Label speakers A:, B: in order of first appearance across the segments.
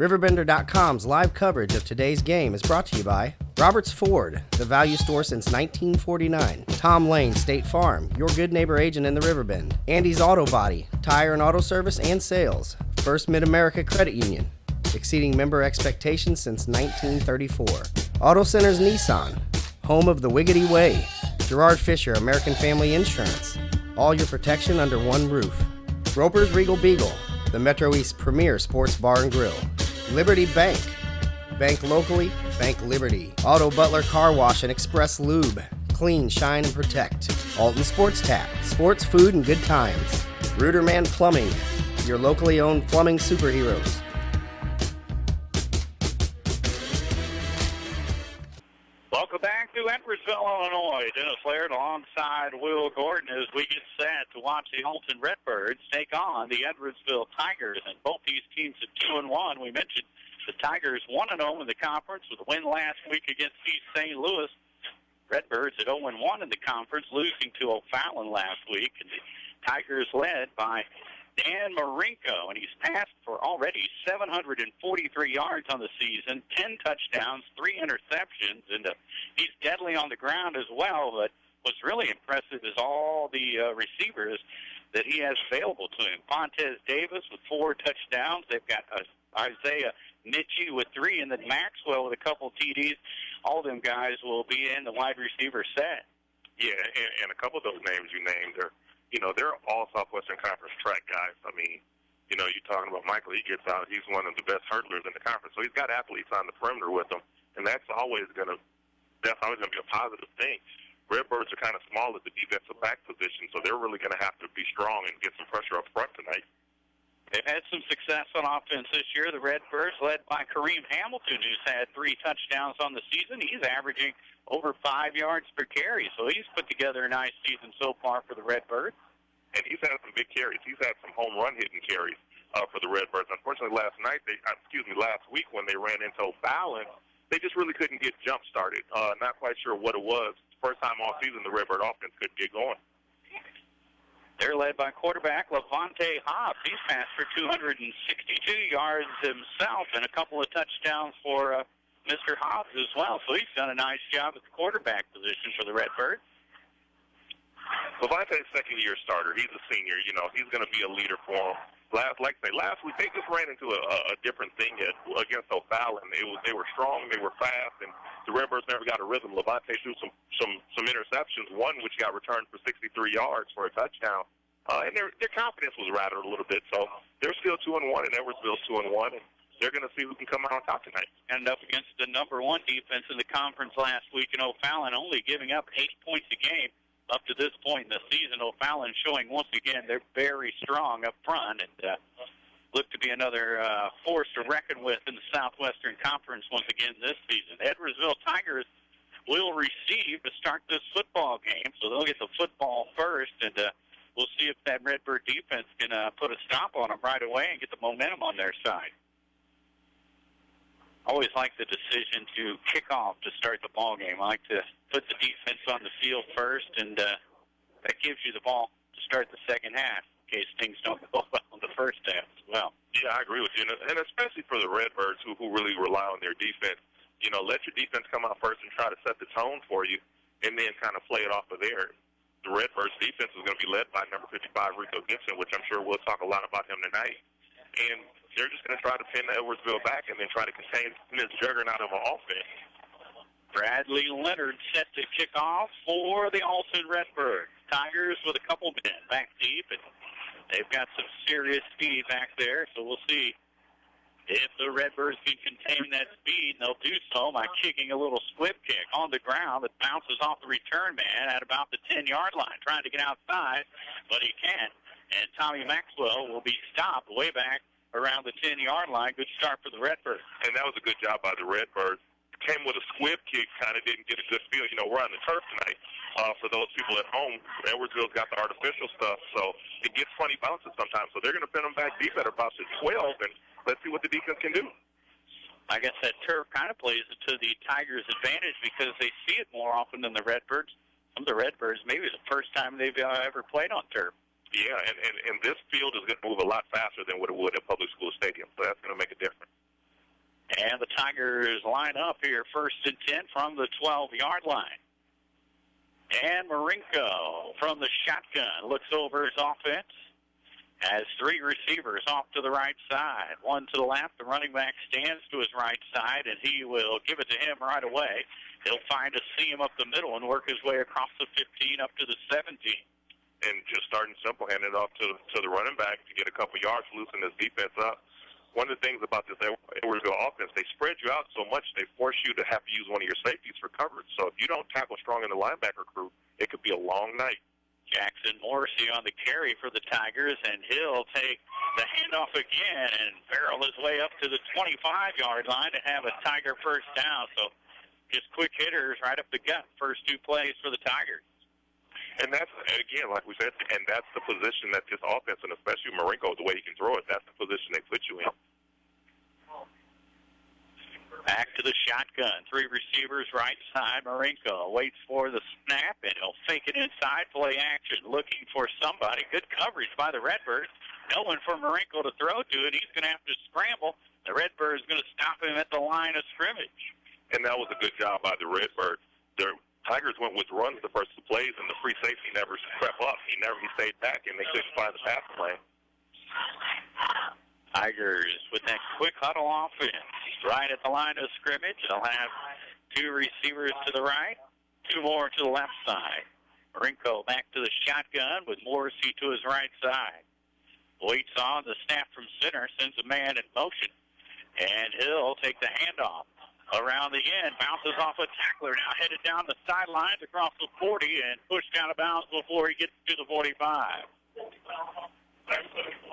A: RiverBender.com's live coverage of today's game is brought to you by Roberts Ford, the value store since 1949. Tom Lane State Farm, your good neighbor agent in the Riverbend. Andy's Auto Body, tire and auto service and sales. First Mid-America Credit Union, exceeding member expectations since 1934. Auto Centers Nissan, home of the Wiggity Way. Gerard Fisher, American Family Insurance, all your protection under one roof. Roper's Regal Beagle, the Metro East premier sports bar and grill. Liberty Bank, bank locally, bank Liberty. Auto Butler Car Wash and Express Lube, clean, shine, and protect. Alton Sports Tap, sports, food, and good times. Ruderman Plumbing, your locally owned plumbing superheroes.
B: Welcome back to Edwardsville, Illinois. Dennis Laird alongside Will Gordon as we get set to watch the Alton Redbirds take on the Edwardsville Tigers. And both these teams are 2-1. We mentioned the Tigers 1-0 in the conference with a win last week against East St. Louis. Redbirds at 0-1 in the conference, losing to O'Fallon last week. And the Tigers led by Dan Marinko, and he's passed for already 743 yards on the season, 10 touchdowns, 3 interceptions, and he's deadly on the ground as well. But what's really impressive is all the receivers that he has available to him. Fontez Davis with 4 touchdowns. They've got Isaiah Mitchie with 3, and then Maxwell with a couple TDs. All of them guys will be in the wide receiver set.
C: Yeah, and a couple of those names you named are, they're all Southwestern Conference track guys. I mean, you're talking about Michael. He gets out. He's one of the best hurdlers in the conference. So he's got athletes on the perimeter with him, and that's always going to be a positive thing. Redbirds are kind of small at the defensive back position, so they're really going to have to be strong and get some pressure up front tonight.
B: They've had some success on offense this year. The Redbirds, led by Kareem Hamilton, who's had 3 touchdowns on the season. He's averaging over 5 yards per carry, so he's put together a nice season so far for the Redbirds.
C: And he's had some big carries. He's had some home run hitting carries for the Redbirds. Unfortunately, last week when they ran into O'Fallon, they just really couldn't get jump started. Not quite sure what it was. First time all season the Redbird offense couldn't get going.
B: They're led by quarterback Levante Hobbs. He's passed for 262 yards himself and a couple of touchdowns for Mr. Hobbs as well. So he's done a nice job at the quarterback position for the Redbirds.
C: Levante's second-year starter. He's a senior. He's going to be a leader for them. Last week they just ran into a different thing against O'Fallon. They were strong, they were fast, and the Redbirds never got a rhythm. Levante threw some interceptions, one which got returned for 63 yards for a touchdown, and their confidence was rattled a little bit. So they're still 2-1, and Edwardsville's 2-1, and they're going to see who can come out on top tonight.
B: And up against the number 1 defense in the conference last week in O'Fallon, only giving up 8 points a game. Up to this point in the season, O'Fallon showing once again they're very strong up front and look to be another force to reckon with in the Southwestern Conference once again this season. The Edwardsville Tigers will receive to start this football game, so they'll get the football first, and we'll see if that Redbird defense can put a stop on them right away and get the momentum on their side. Always like the decision to kick off to start the ball game. I like to put the defense on the field first, and that gives you the ball to start the second half in case things don't go well in the first half as well.
C: Yeah, I agree with you, and especially for the Redbirds who really rely on their defense. Let your defense come out first and try to set the tone for you, and then kind of play it off of there. The Redbirds defense is going to be led by number 55, Rico Gibson, which I'm sure we'll talk a lot about him tonight. And they're just going to try to pin Edwardsville back and then try to contain this juggernaut of an offense.
B: Bradley Leonard set to kick off for the Alton Redbirds. Tigers with a couple men back deep, and they've got some serious speed back there, so we'll see if the Redbirds can contain that speed, and they'll do so by kicking a little squib kick on the ground that bounces off the return man at about the 10-yard line, trying to get outside, but he can't. And Tommy Maxwell will be stopped way back around the 10-yard line. Good start for the Redbirds.
C: And that was a good job by the Redbirds. Came with a squib kick, kind of didn't get a good feel. We're on the turf tonight. For those people at home, Edwardsville's got the artificial stuff, so it gets funny bounces sometimes. So they're going to pin them back deep at about the 12, and let's see what the defense can do.
B: I guess that turf kind of plays to the Tigers' advantage because they see it more often than the Redbirds. Some of the Redbirds, maybe the first time they've ever played on turf.
C: Yeah, and this field is going to move a lot faster than what it would at public school stadium, so that's going to make a difference.
B: And the Tigers line up here, 1st and 10 from the 12-yard line. And Marinko from the shotgun looks over his offense. Has 3 receivers off to the right side. 1 to the left. The running back stands to his right side, and he will give it to him right away. He'll find a seam up the middle and work his way across the 15 up to the 17.
C: And just starting simple, hand it off to the running back to get a couple yards, loosen his defense up. One of the things about this Edwardsville offense, they spread you out so much, they force you to have to use one of your safeties for coverage. So if you don't tackle strong in the linebacker crew, it could be a long night.
B: Jackson Morrissey on the carry for the Tigers, and he'll take the handoff again and barrel his way up to the 25-yard line to have a Tiger first down. So just quick hitters right up the gut, first 2 plays for the Tigers.
C: And that's, again, like we said, and that's the position that this offense, and especially Marinko, the way he can throw it, that's the position they put you in.
B: Back to the shotgun. 3 receivers right side. Marinko waits for the snap, and he'll fake it inside, play action, looking for somebody. Good coverage by the Redbirds. No one for Marinko to throw to, and he's going to have to scramble. The Redbirds going to stop him at the line of scrimmage.
C: And that was a good job by the Redbirds. The Tigers went with runs the first 2 plays, and the free safety never crept up. He stayed back, and they couldn't find the pass play.
B: Tigers with that quick huddle offense right at the line of scrimmage. They'll have 2 receivers to the right, 2 more to the left side. Marinko back to the shotgun with Morrissey to his right side. Waits on the snap from center, sends a man in motion, and he'll take the handoff. Around the end, bounces off a tackler, now headed down the sidelines across the 40 and pushed out of bounds before he gets to the 45.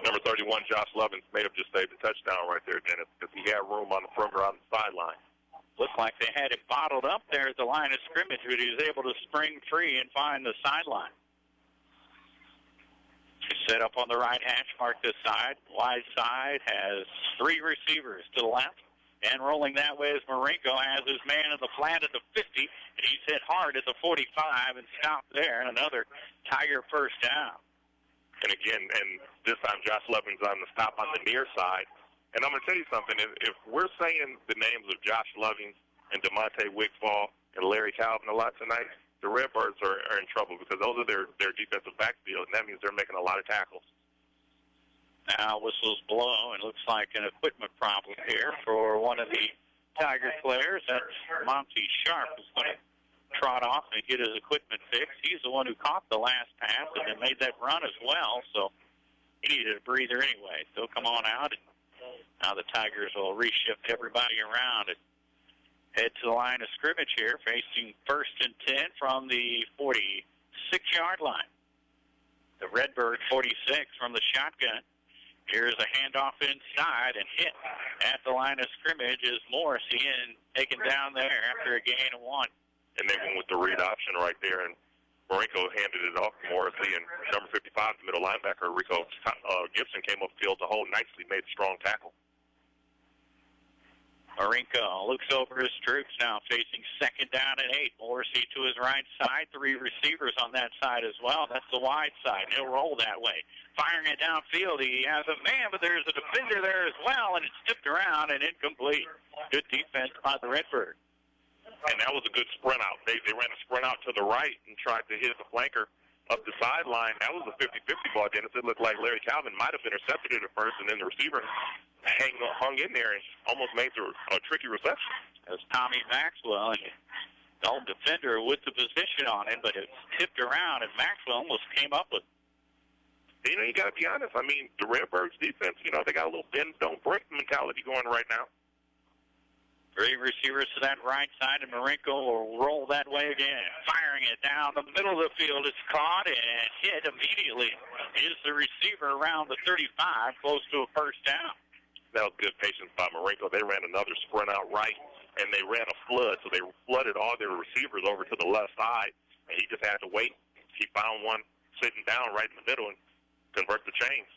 C: Number 31, Josh Lovins, may have just saved the touchdown right there, Dennis, because he had room on the perimeter on the sideline.
B: Looked like they had it bottled up there at the line of scrimmage, but he was able to spring free and find the sideline. Set up on the right hash mark this side. Wide side has 3 receivers to the left. And rolling that way is Marinko, has his man in the flat at the 50, and he's hit hard at the 45 and stopped there. And another Tiger first down.
C: And again, and this time Josh Levin's on the stop on the near side. And I'm going to tell you something. If we're saying the names of Josh Lovins and DeMonte Wigfall and Larry Calvin a lot tonight, the Redbirds are in trouble because those are their defensive backfield, and that means they're making a lot of tackles.
B: Now whistles blow, and looks like an equipment problem here for one of the Tiger players. That's Monty Sharp, who's going to trot off and get his equipment fixed. He's the one who caught the last pass and then made that run as well, so he needed a breather anyway. So come on out, and now the Tigers will reshift everybody around and head to the line of scrimmage here, facing 1st and 10 from the 46-yard line. The Redbird 46 from the shotgun. Here's a handoff inside, and hit at the line of scrimmage is Morrissey, and taken down there after a gain of 1.
C: And they went with the read option right there, and Marinko handed it off to Morrissey, and number 55, the middle linebacker, Rico Gibson, came upfield to hold nicely, made a strong tackle.
B: Marinko looks over his troops now, facing 2nd down and 8. Morrissey to his right side, 3 receivers on that side as well. That's the wide side. He'll roll that way. Firing it downfield, he has a man, but there's a defender there as well, and it's tipped around and incomplete. Good defense by the Redbird.
C: And that was a good sprint out. They ran a sprint out to the right and tried to hit the flanker up the sideline. That was a 50-50 ball, Dennis. It looked like Larry Calvin might have intercepted it at first, and then the receiver hung in there and almost made a tricky reception.
B: As Tommy Maxwell, and the old defender with the position on him, but it's tipped around, and Maxwell almost came up with it.
C: You got to be honest. I mean, the Redbirds defense, they got a little bend, don't break mentality going right now.
B: 3 receivers to that right side, and Marinko will roll that way again. Firing it down the middle of the field. It's caught and hit immediately. Is the receiver around the 35, close to a first down.
C: That was good patience by Marinko. They ran another sprint out right, and they ran a flood, so they flooded all their receivers over to the left side, and he just had to wait. He found one sitting down right in the middle and convert the chains.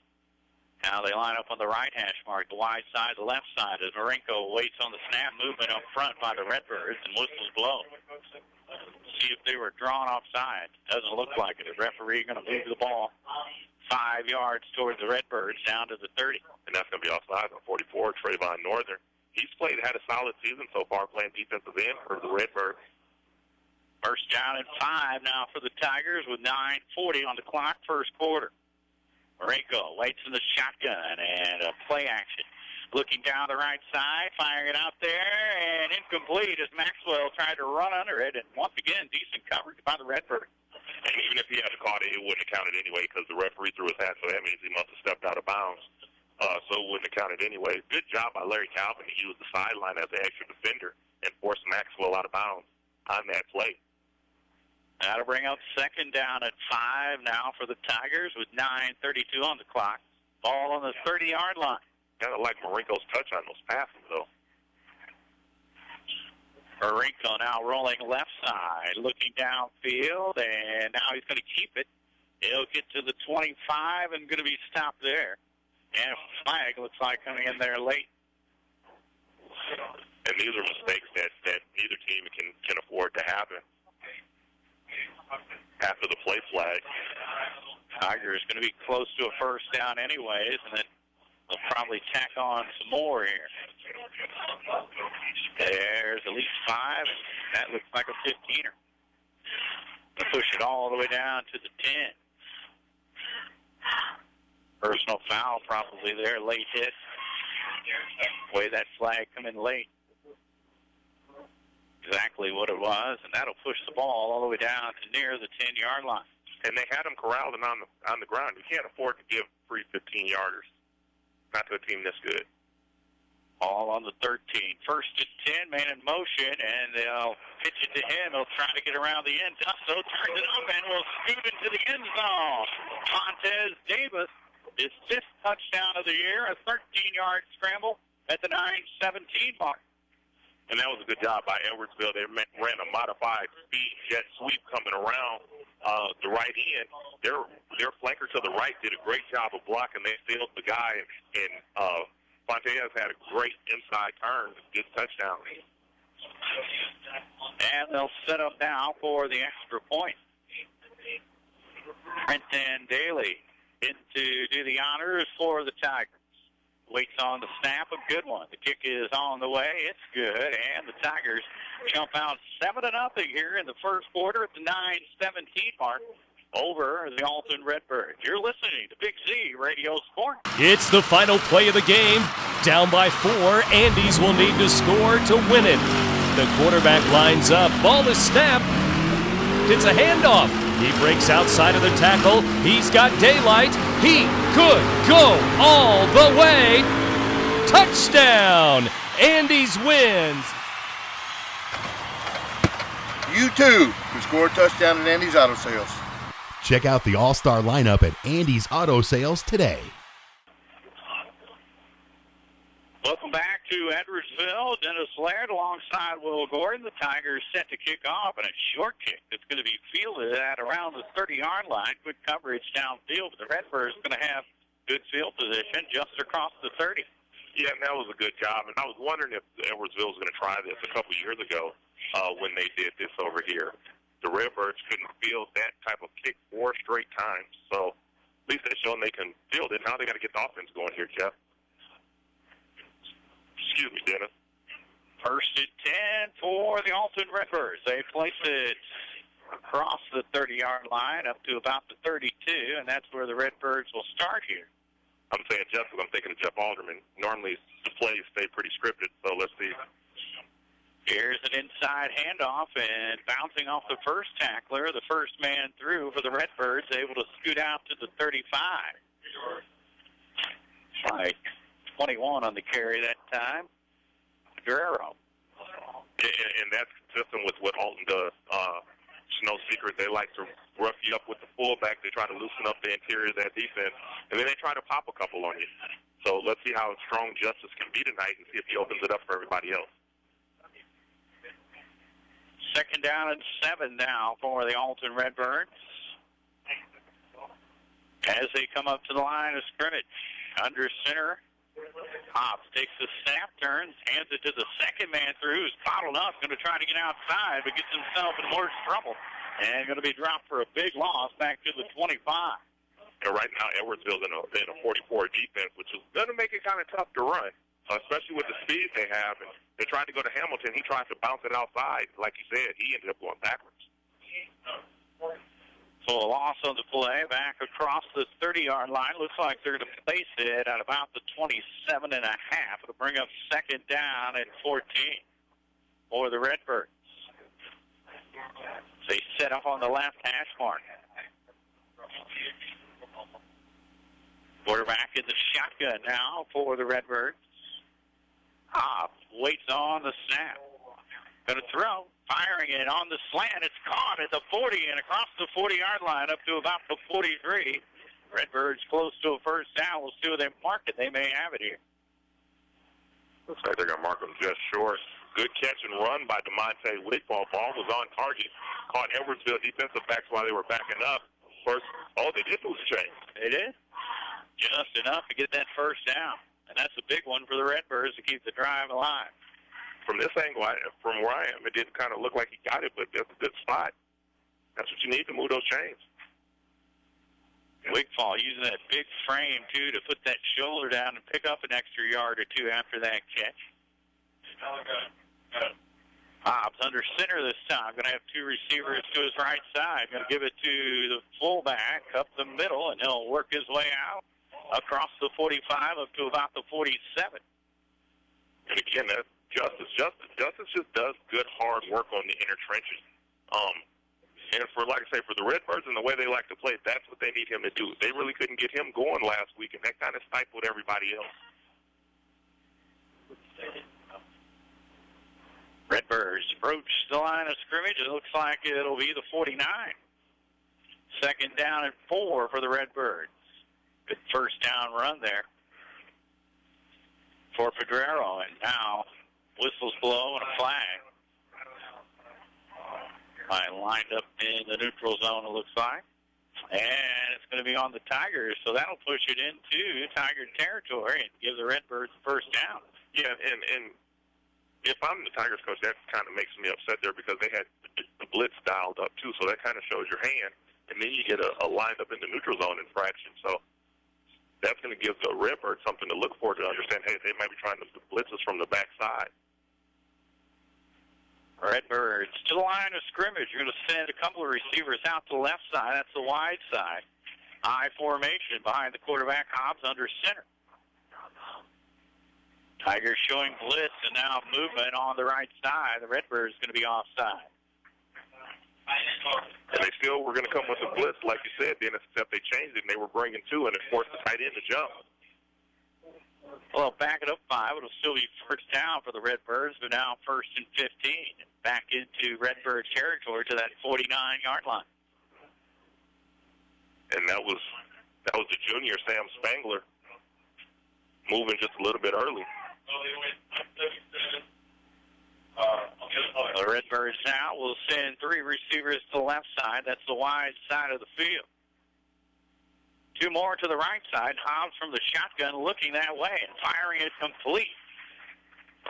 B: Now they line up on the right hash mark, the wide side, the left side, as Marinko waits on the snap movement up front by the Redbirds, and whistles blow. See if they were drawn offside. Doesn't look like it. The referee going to move the ball 5 yards towards the Redbirds down to the 30.
C: And that's going to be offside on 44, Trayvon Northern. had a solid season so far playing defensive end for the Redbirds.
B: First down and 5 now for the Tigers with 9:40 on the clock, first quarter. Marenko waits in the shotgun and a play action. Looking down the right side, firing it out there, and incomplete as Maxwell tried to run under it. And once again, decent coverage by the Redbirds.
C: And even if he had caught it, it wouldn't have counted anyway because the referee threw his hat, so that means he must have stepped out of bounds. So it wouldn't have counted anyway. Good job by Larry Calvin to use the sideline as an extra defender and force Maxwell out of bounds on that play.
B: That'll bring up second down at 5 now for the Tigers with 9:32 on the clock. Ball on the 30-yard line.
C: Kind of like Marenko's touch on those passes, though.
B: Marenko now rolling left side, looking downfield, and now he's going to keep it. He'll get to the 25 and going to be stopped there. And flag looks like coming in there late.
C: And these are mistakes that neither team can afford to happen. After the play flag,
B: Tigers going to be close to a first down anyways, and then they'll probably tack on some more here. There's at least 5. That looks like a 15er. To push it all the way down to the 10. Personal foul probably there, late hit. Way that flag come in late. Exactly what it was, and that'll push the ball all the way down to near the 10-yard line.
C: And they had him corralled and on the ground. You can't afford to give free 15-yarders. Not to a team this good.
B: Ball on the 13. First and 10, man in motion, and they'll pitch it to him. He'll try to get around the end. Dusto turns it up and will scoot into the end zone. Montez Davis, his 5th touchdown of the year, a 13-yard scramble at the 9:17 mark.
C: And that was a good job by Edwardsville. They ran a modified speed jet sweep coming around the right end. Their flanker to the right did a great job of blocking. They sealed the guy, and Fontaine had a great inside turn. Good touchdown.
B: And they'll set up now for the extra point. Brenton Daly in to do the honors for the Tigers. Waits on the snap, a good one. The kick is on the way. It's good, and the Tigers jump out 7-0 here in the first quarter at the 9:17 mark over the Alton Redbirds. You're listening to Big Z Radio Sport.
D: It's the final play of the game. Down by 4, Andes will need to score to win it. The quarterback lines up. Ball is snapped. It's a handoff. He breaks outside of the tackle. He's got daylight. He could go all the way. Touchdown! Andes wins.
E: You too can score a touchdown at Andes Auto Sales.
F: Check out the all-star lineup at Andes Auto Sales today.
B: Welcome back to Edwardsville. Dennis Laird alongside Will Gordon. The Tigers set to kick off, and a short kick that's going to be fielded at around the 30-yard line. Good coverage downfield, but the Redbirds going to have good field position just across the 30.
C: Yeah, and that was a good job. And I was wondering if Edwardsville was going to try this a couple years ago when they did this over here. The Redbirds couldn't field that type of kick 4 straight times. So at least they've shown they can field it. Now they got to get the offense going here, Jeff. Excuse me, Dennis.
B: First and 10 for the Alton Redbirds. They place it across the 30-yard line up to about the 32, and that's where the Redbirds will start here.
C: I'm saying Jeff because I'm thinking of Jeff Alderman. Normally the plays stay pretty scripted, so let's see.
B: Here's an inside handoff, and bouncing off the first tackler, the first man through for the Redbirds, able to scoot out to the 35. Right. 21 on the carry that time. Guerrero.
C: And that's consistent with what Alton does. It's no secret. They like to rough you up with the fullback. They try to loosen up the interior of that defense, and then they try to pop a couple on you. So let's see how strong Justice can be tonight and see if he opens it up for everybody else.
B: Second down and 7 now for the Alton Redbirds. As they come up to the line of scrimmage, under center, Hobbs takes the snap, turns, hands it to the second man through, who's bottled up, going to try to get outside, but gets himself in more trouble, and going to be dropped for a big loss back to the 25.
C: And right now, Edwardsville's in a 44 defense, which is going to make it kind of tough to run. especially with the speed they have. And they tried to go to Hamilton. He tried to bounce it outside. Like you said, he ended up going backwards.
B: So a loss on the play back across the 30-yard line. Looks like they're going to place it at about the 27 and a half. It'll bring up second down and 14 for the Redbirds. They set up on the left hash mark. Quarterback in the shotgun now for the Redbirds. Waits on the snap. Going to throw. Firing it on the slant. It's caught at the 40 and across the 40-yard line up to about the 43. Redbirds close to a first down. We'll see where they mark it. They may have it here.
C: Looks like they're going to mark them just short. Good catch and run by DeMonte Wickball. Ball was on target. Caught Edwardsville defensive backs while they were backing up. First, they did lose the chain.
B: They did. Just enough to get that first down. And that's a big one for the Redbirds to keep the drive alive.
C: From this angle, from where I am, it didn't kind of look like he got it, but that's a good spot. That's what you need to move those chains.
B: Wigfall using that big frame, too, to put that shoulder down and pick up an extra yard or two after that catch. Hobbs under center this time. Going to have two receivers to his right side. Going to give it to the fullback up the middle, and he'll work his way out across the 45 up to about the 47.
C: And again, that's Justice just does good hard work on the inner trenches. And for, like I say, for the Redbirds and the way they like to play, that's what they need him to do. They really couldn't get him going last week, and that kind of stifled everybody else.
B: Redbirds approach the line of scrimmage. It looks like it'll be the 49. Second down and 4 for the Redbirds. Good first down run there for Pedrero, and now whistles blow and a flag. Lined up in the neutral zone, it looks like. And it's going to be on the Tigers, so that'll push it into Tiger territory and give the Redbirds the first down.
C: Yeah, and if I'm the Tigers coach, that kind of makes me upset there because they had the blitz dialed up, too, so that kind of shows your hand. And then you get a lined up in the neutral zone infraction, so that's going to give the Redbirds something to look for to understand, hey, they might be trying to blitz us from the backside.
B: Redbirds to the line of scrimmage. You're going to send a couple of receivers out to the left side. That's the wide side. I formation behind the quarterback. Hobbs under center. Tigers showing blitz and now movement on the right side. The Redbirds going to be offside.
C: And they still were going to come with the blitz, like you said, then except they changed it and they were bringing two and it forced the tight end to jump.
B: Well, back it up 5. It'll still be first down for the Redbirds, but now first and 15. Back into Redbird territory to that 49-yard line. And that was the junior, Sam Spangler, moving just a little bit early. The Redbirds now will send 3 receivers to the left side. That's the wide side of the field. 2 more to the right side. Hobbs from the shotgun looking that way and firing it complete.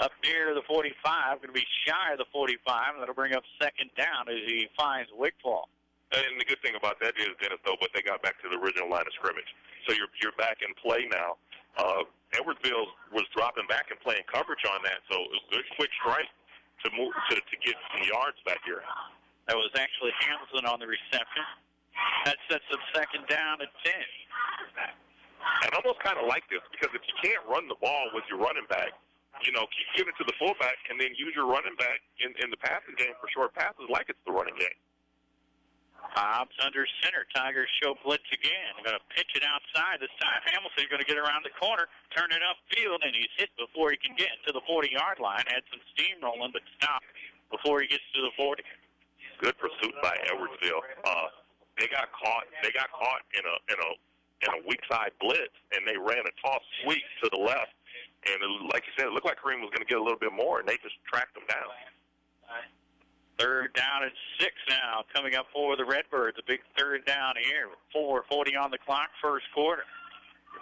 B: Up near the 45, going to be shy of the 45, and that'll bring up second down as he finds Wigfall.
C: And the good thing about that is, Dennis, though, but they got back to the original line of scrimmage. So you're back in play now. Edwardsville was dropping back and playing coverage on that, so it was a good quick strike to move to get some yards back here.
B: That was actually Hamilton on the reception. That sets up second down at 10.
C: And I almost kind of like this because if you can't run the ball with your running back, keep giving it to the fullback and then use your running back in the passing game for short passes like it's the running game.
B: Hobbs under center. Tigers show blitz again. They're going to pitch it outside. This time Hamilton's going to get around the corner, turn it upfield, and he's hit before he can get to the 40-yard line. Had some steam rolling, but stopped before he gets to the 40.
C: Good pursuit by Edwardsville. They got caught in a weak side blitz, and they ran a toss sweep to the left. And like you said, it looked like Kareem was going to get a little bit more, and they just tracked him down.
B: Third down and 6 now coming up for the Redbirds. A big third down here with 4:40 on the clock, first quarter.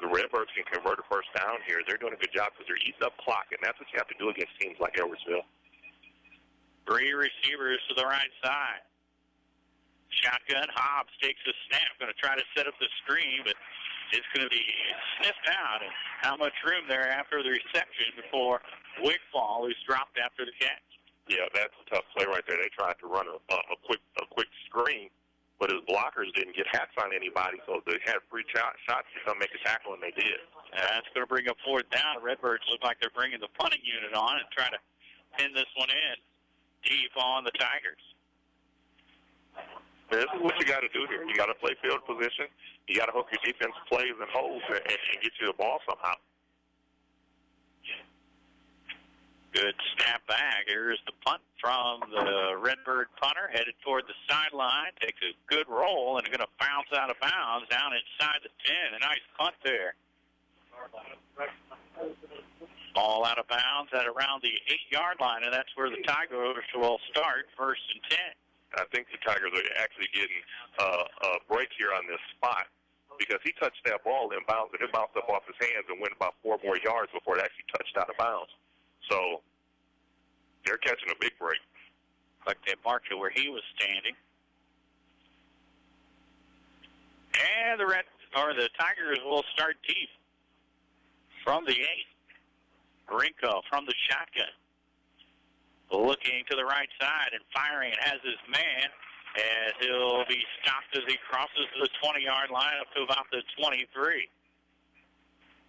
C: The Redbirds can convert a first down here. They're doing a good job because they're eating up clock, and that's what you have to do against teams like Edwardsville.
B: 3 receivers to the right side. Shotgun, Hobbs takes a snap. Going to try to set up the screen, but is going to be sniffed out. And how much room there after the reception for Wigfall, who's dropped after the catch.
C: Yeah, that's a tough play right there. They tried to run a quick screen, but his blockers didn't get hats on anybody, so they had free shots to come make a tackle, and they did.
B: That's going to bring up fourth down. The Redbirds look like they're bringing the punting unit on and trying to pin this one in deep on the Tigers.
C: This is what you got to do here. You got to play field position. You got to hook your defense plays and holes and get you the ball somehow.
B: Good snap back. Here's the punt from the Redbird punter, headed toward the sideline. Takes a good roll and going to bounce out of bounds down inside the 10. A nice punt there. Ball out of bounds at around the 8-yard line, and that's where the Tigers will start, 1st and 10.
C: I think the Tigers are actually getting a break here on this spot because he touched that ball in bounds, and it bounced up off his hands and went about 4 more yards before it actually touched out of bounds. So they're catching a big break.
B: Like they marked it where he was standing. And the Tigers will start deep from the 8. Rinko from the shotgun. Looking to the right side and firing. It has his man, and he'll be stopped as he crosses the 20-yard line up to about the 23.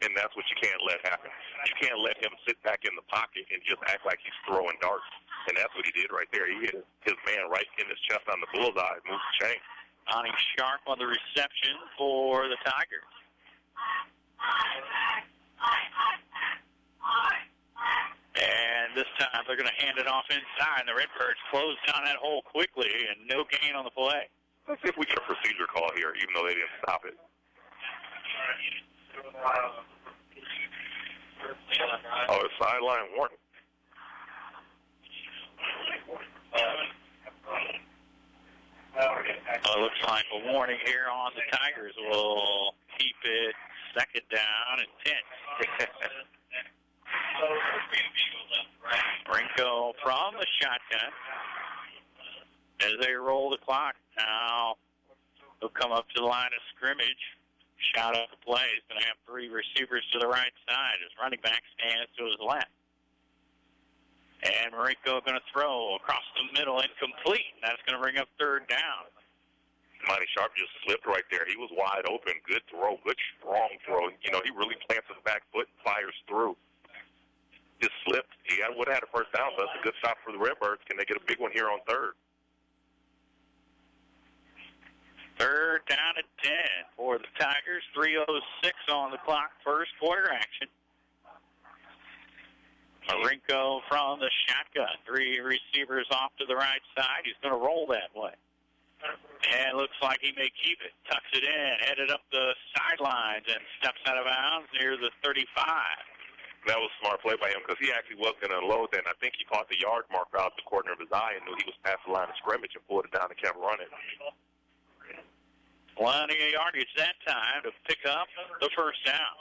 C: And that's what you can't let happen. You can't let him sit back in the pocket and just act like he's throwing darts. And that's what he did right there. He hit his man right in his chest on the bullseye, moved the chain.
B: Donnie Sharp on the reception for the Tigers. And this time they're going to hand it off inside. The Redbirds close down that hole quickly, and no gain on the play.
C: Let's see if we get a procedure call here, even though they didn't stop it. Oh, it's sideline warning.
B: It looks like a warning here on the Tigers. Will keep it 2nd down and 10. Rinko from the shotgun as they roll the clock. Now they'll come up to the line of scrimmage. Shot up the play. He's going to have 3 receivers to the right side. His running back stands to his left. And Marinko going to throw across the middle, incomplete. That's going to bring up 3rd down.
C: Monty Sharp just slipped right there. He was wide open. Good throw. Good, strong throw. You know, he really plants his back foot and fires through. Just slipped. He would have had a 1st down, so that's a good stop for the Redbirds. Can they get a big one here on 3rd?
B: 3rd down and 10 for the Tigers. 3:06 on the clock. 1st quarter action. Marinko from the shotgun. 3 receivers off to the right side. He's going to roll that way. And looks like he may keep it. Tucks it in, headed up the sidelines, and steps out of bounds near the 35.
C: That was a smart play by him because he actually was going to unload that, and I think he caught the yard marker out the corner of his eye and knew he was past the line of scrimmage and pulled it down and kept running.
B: Plenty of yardage that time to pick up the 1st down.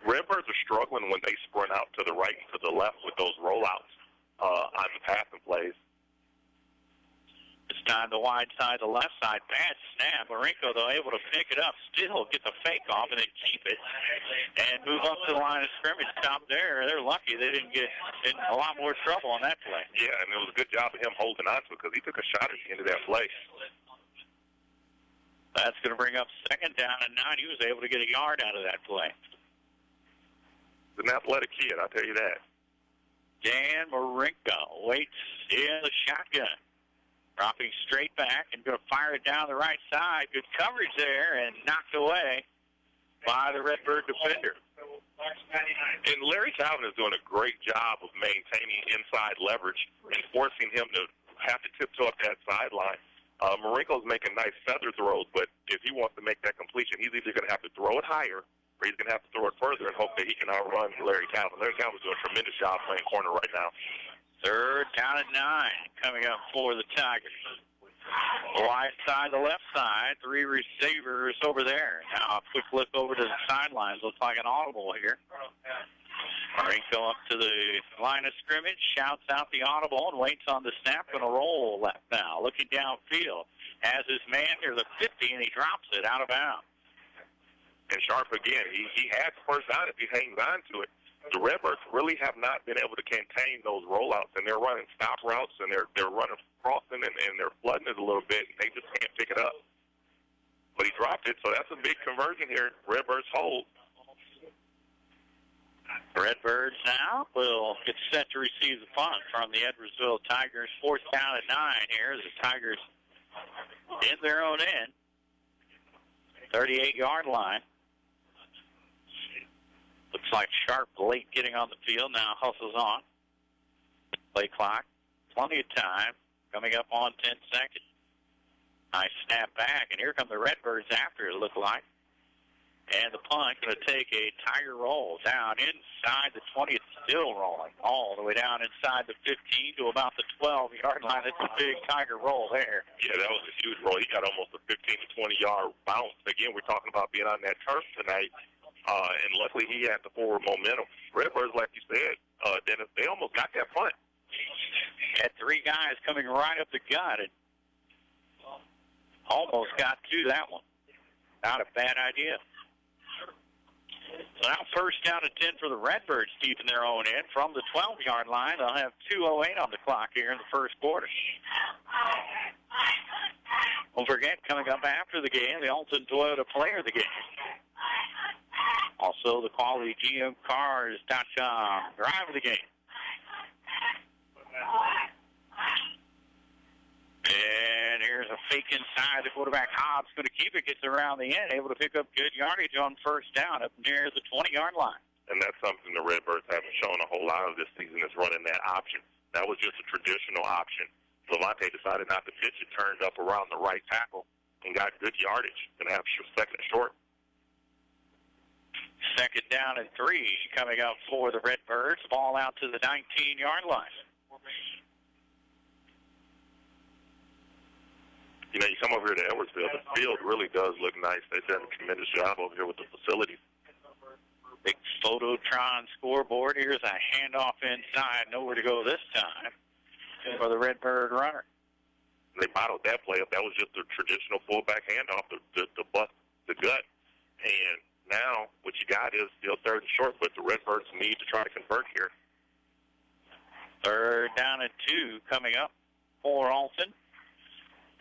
C: Redbirds are struggling when they sprint out to the right and to the left with those rollouts on the passing plays.
B: This time the wide side, the left side, bad snap. Marinko, though, able to pick it up, still get the fake off and then keep it and move up to the line of scrimmage. Stop there. They're lucky they didn't get in a lot more trouble on that play.
C: Yeah, and it was a good job of him holding on to it because he took a shot at the end of that play.
B: That's going to bring up 2nd down and 9. He was able to get a yard out of that play.
C: He's an athletic kid, I'll tell you that.
B: Dan Marinko waits in the shotgun. Dropping straight back and going to fire it down the right side. Good coverage there and knocked away by the Redbird defender.
C: And Larry Calvin is doing a great job of maintaining inside leverage and forcing him to have to tiptoe up that sideline. Marinko's making nice feather throws, but if he wants to make that completion, he's either going to have to throw it higher or he's going to have to throw it further and hope that he can outrun Larry Calvin. Larry Calvin's doing a tremendous job playing corner right now.
B: 3rd down and 9 coming up for the Tigers. The wide side, the left side, 3 receivers over there. Now a quick look over to the sidelines. Looks like an audible here. Marinko up to the line of scrimmage, shouts out the audible and waits on the snap. Going to roll left now. Looking downfield. Has his man near the 50 and he drops it out of bounds.
C: And Sharp, again, he had the first down if he hangs on to it. The Redbirds really have not been able to contain those rollouts, and they're running stop routes, and they're running crossing, and they're flooding it a little bit, and they just can't pick it up. But he dropped it, so that's a big conversion here. Redbirds hold.
B: Redbirds now will get set to receive the punt from the Edwardsville Tigers. 4th down and 9 here. The Tigers in their own end. 38-yard line. Looks like Sharp late getting on the field. Now hustles on. Play clock. Plenty of time. Coming up on 10 seconds. Nice snap back. And here come the Redbirds after it, look like. And the punt going to take a Tiger roll down inside the 20. It's still rolling all the way down inside the 15 to about the 12-yard line. It's a big Tiger roll there.
C: Yeah, that was a huge roll. He got almost a 15 to 20-yard bounce. Again, we're talking about being on that turf tonight, and luckily he had the forward momentum. Redbirds, like you said, Dennis, they almost got that punt.
B: Had 3 guys coming right up the gut and almost got to that one. Not a bad idea. So now 1st down and 10 for the Redbirds deep in their own end from the 12-yard line. They'll have 2:08 on the clock here in the first quarter. Don't forget, coming up after the game, the Alton Toyota Player of the Game. Also, the quality GMCars.com Drive of the Game. And here's a fake inside. The quarterback, Hobbs, going to keep it, gets around the end, able to pick up good yardage on 1st down up near the 20-yard line.
C: And that's something the Redbirds haven't shown a whole lot of this season, is running that option. That was just a traditional option. Levante decided not to pitch it, turned up around the right tackle, and got good yardage. Going to have 2nd and short.
B: 2nd down and 3 coming up for the Redbirds. Ball out to the 19-yard line.
C: You know, you come over here to Edwardsville, the field really does look nice. They've done a tremendous job over here with the facilities.
B: Big Phototron scoreboard. Here's a handoff inside. Nowhere to go this time for the Redbird runner.
C: They bottled that play up. That was just a traditional fullback handoff to bust the gut. And now what you got is still 3rd and short, but the Redbirds need to try to convert here.
B: 3rd down and 2 coming up for Alton.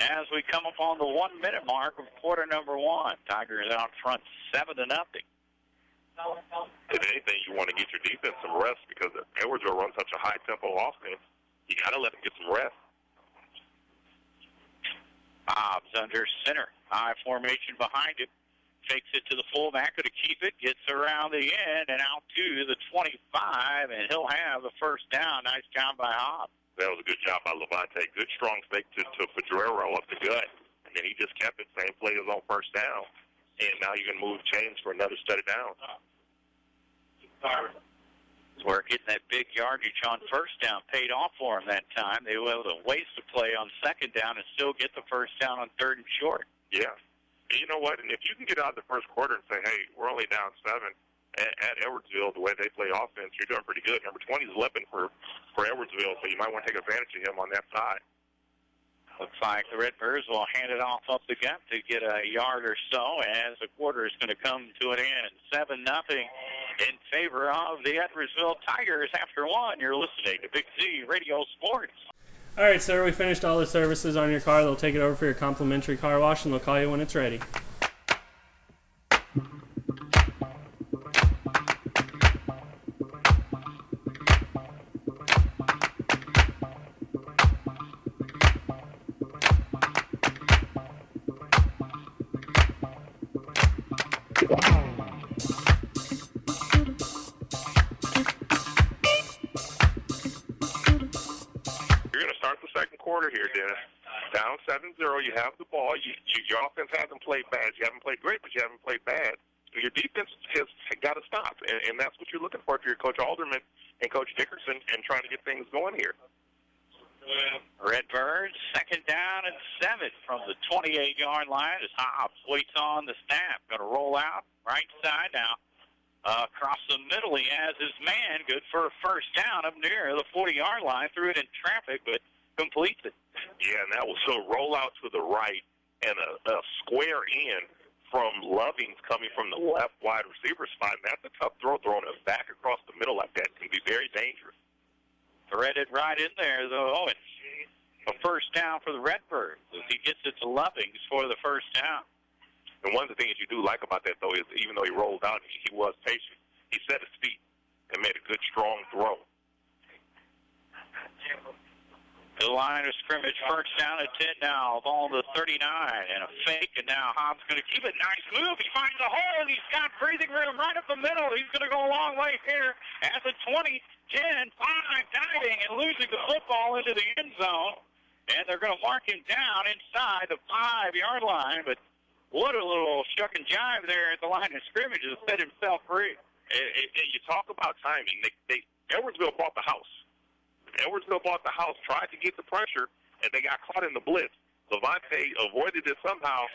B: As we come up on the 1-minute mark of quarter number 1, Tigers out front 7-0.
C: If anything, you want to get your defense some rest because Edwardsville runs such a high-tempo offense. You got to let them get some rest.
B: Hobbs under center. High formation behind him. Takes it to the fullback to keep it. Gets around the end and out to the 25, and he'll have the 1st down. Nice job by Hobbs.
C: That was a good job by Levante. Good strong fake to Pedrero up the gut. And then he just kept it, same play as on 1st down. And now you can move chains for another study down.
B: We're getting that big yardage on 1st down. Paid off for him that time. They were able to waste the play on 2nd down and still get the 1st down on 3rd and short.
C: Yeah. And you know what? And if you can get out of the first quarter and say, hey, we're only down 7, at Edwardsville, the way they play offense, you're doing pretty good. Number 20 is lipping for Edwardsville, so you might want to take advantage of him on that side.
B: Looks like the Redbirds will hand it off up the gut to get a yard or so as the quarter is going to come to an end. 7-0 in favor of the Edwardsville Tigers after 1. You're listening to Big Z Radio Sports.
G: All right, sir, we finished all the services on your car. They'll take it over for your complimentary car wash, and they'll call you when it's ready.
C: Here, Dennis. Down 7-0, you have the ball. Your offense hasn't played bad. You haven't played great, but you haven't played bad. Your defense has got to stop, and that's what you're looking for if you're Coach Alderman and Coach Dickerson and trying to get things going here.
B: Redbirds, 2nd down and 7 from the 28-yard line as Hobbs waits on the snap. Going to roll out right side now. Across the middle, he has his man. Good for a 1st down up near the 40-yard line. Threw it in traffic, but completes it.
C: Yeah, and that was a rollout to the right and a square in from Lovings coming from the left wide receiver spot, and that's a tough throw, throwing it back across the middle like that can be very dangerous.
B: Threaded right in there, though. Oh, it's a first down for the Redbirds as he gets it to Lovings for the first down.
C: And one of the things you do like about that, though, is even though he rolled out, he was patient. He set his feet and made a good, strong throw.
B: The line of scrimmage, first down at 10 now. Ball to 39 and a fake, and now Hobbs going to keep it. Nice move. He finds a hole, and he's got breathing room right up the middle. He's going to go a long way here at the 20, 10, 5, diving and losing the football into the end zone. And they're going to mark him down inside the 5-yard line, but what a little shuck and jive there at the line of scrimmage to set himself free.
C: And you talk about timing. Edwardsville bought the house. Edwardsville bought the house, tried to get the pressure, and they got caught in the blitz. Levante avoided it somehow,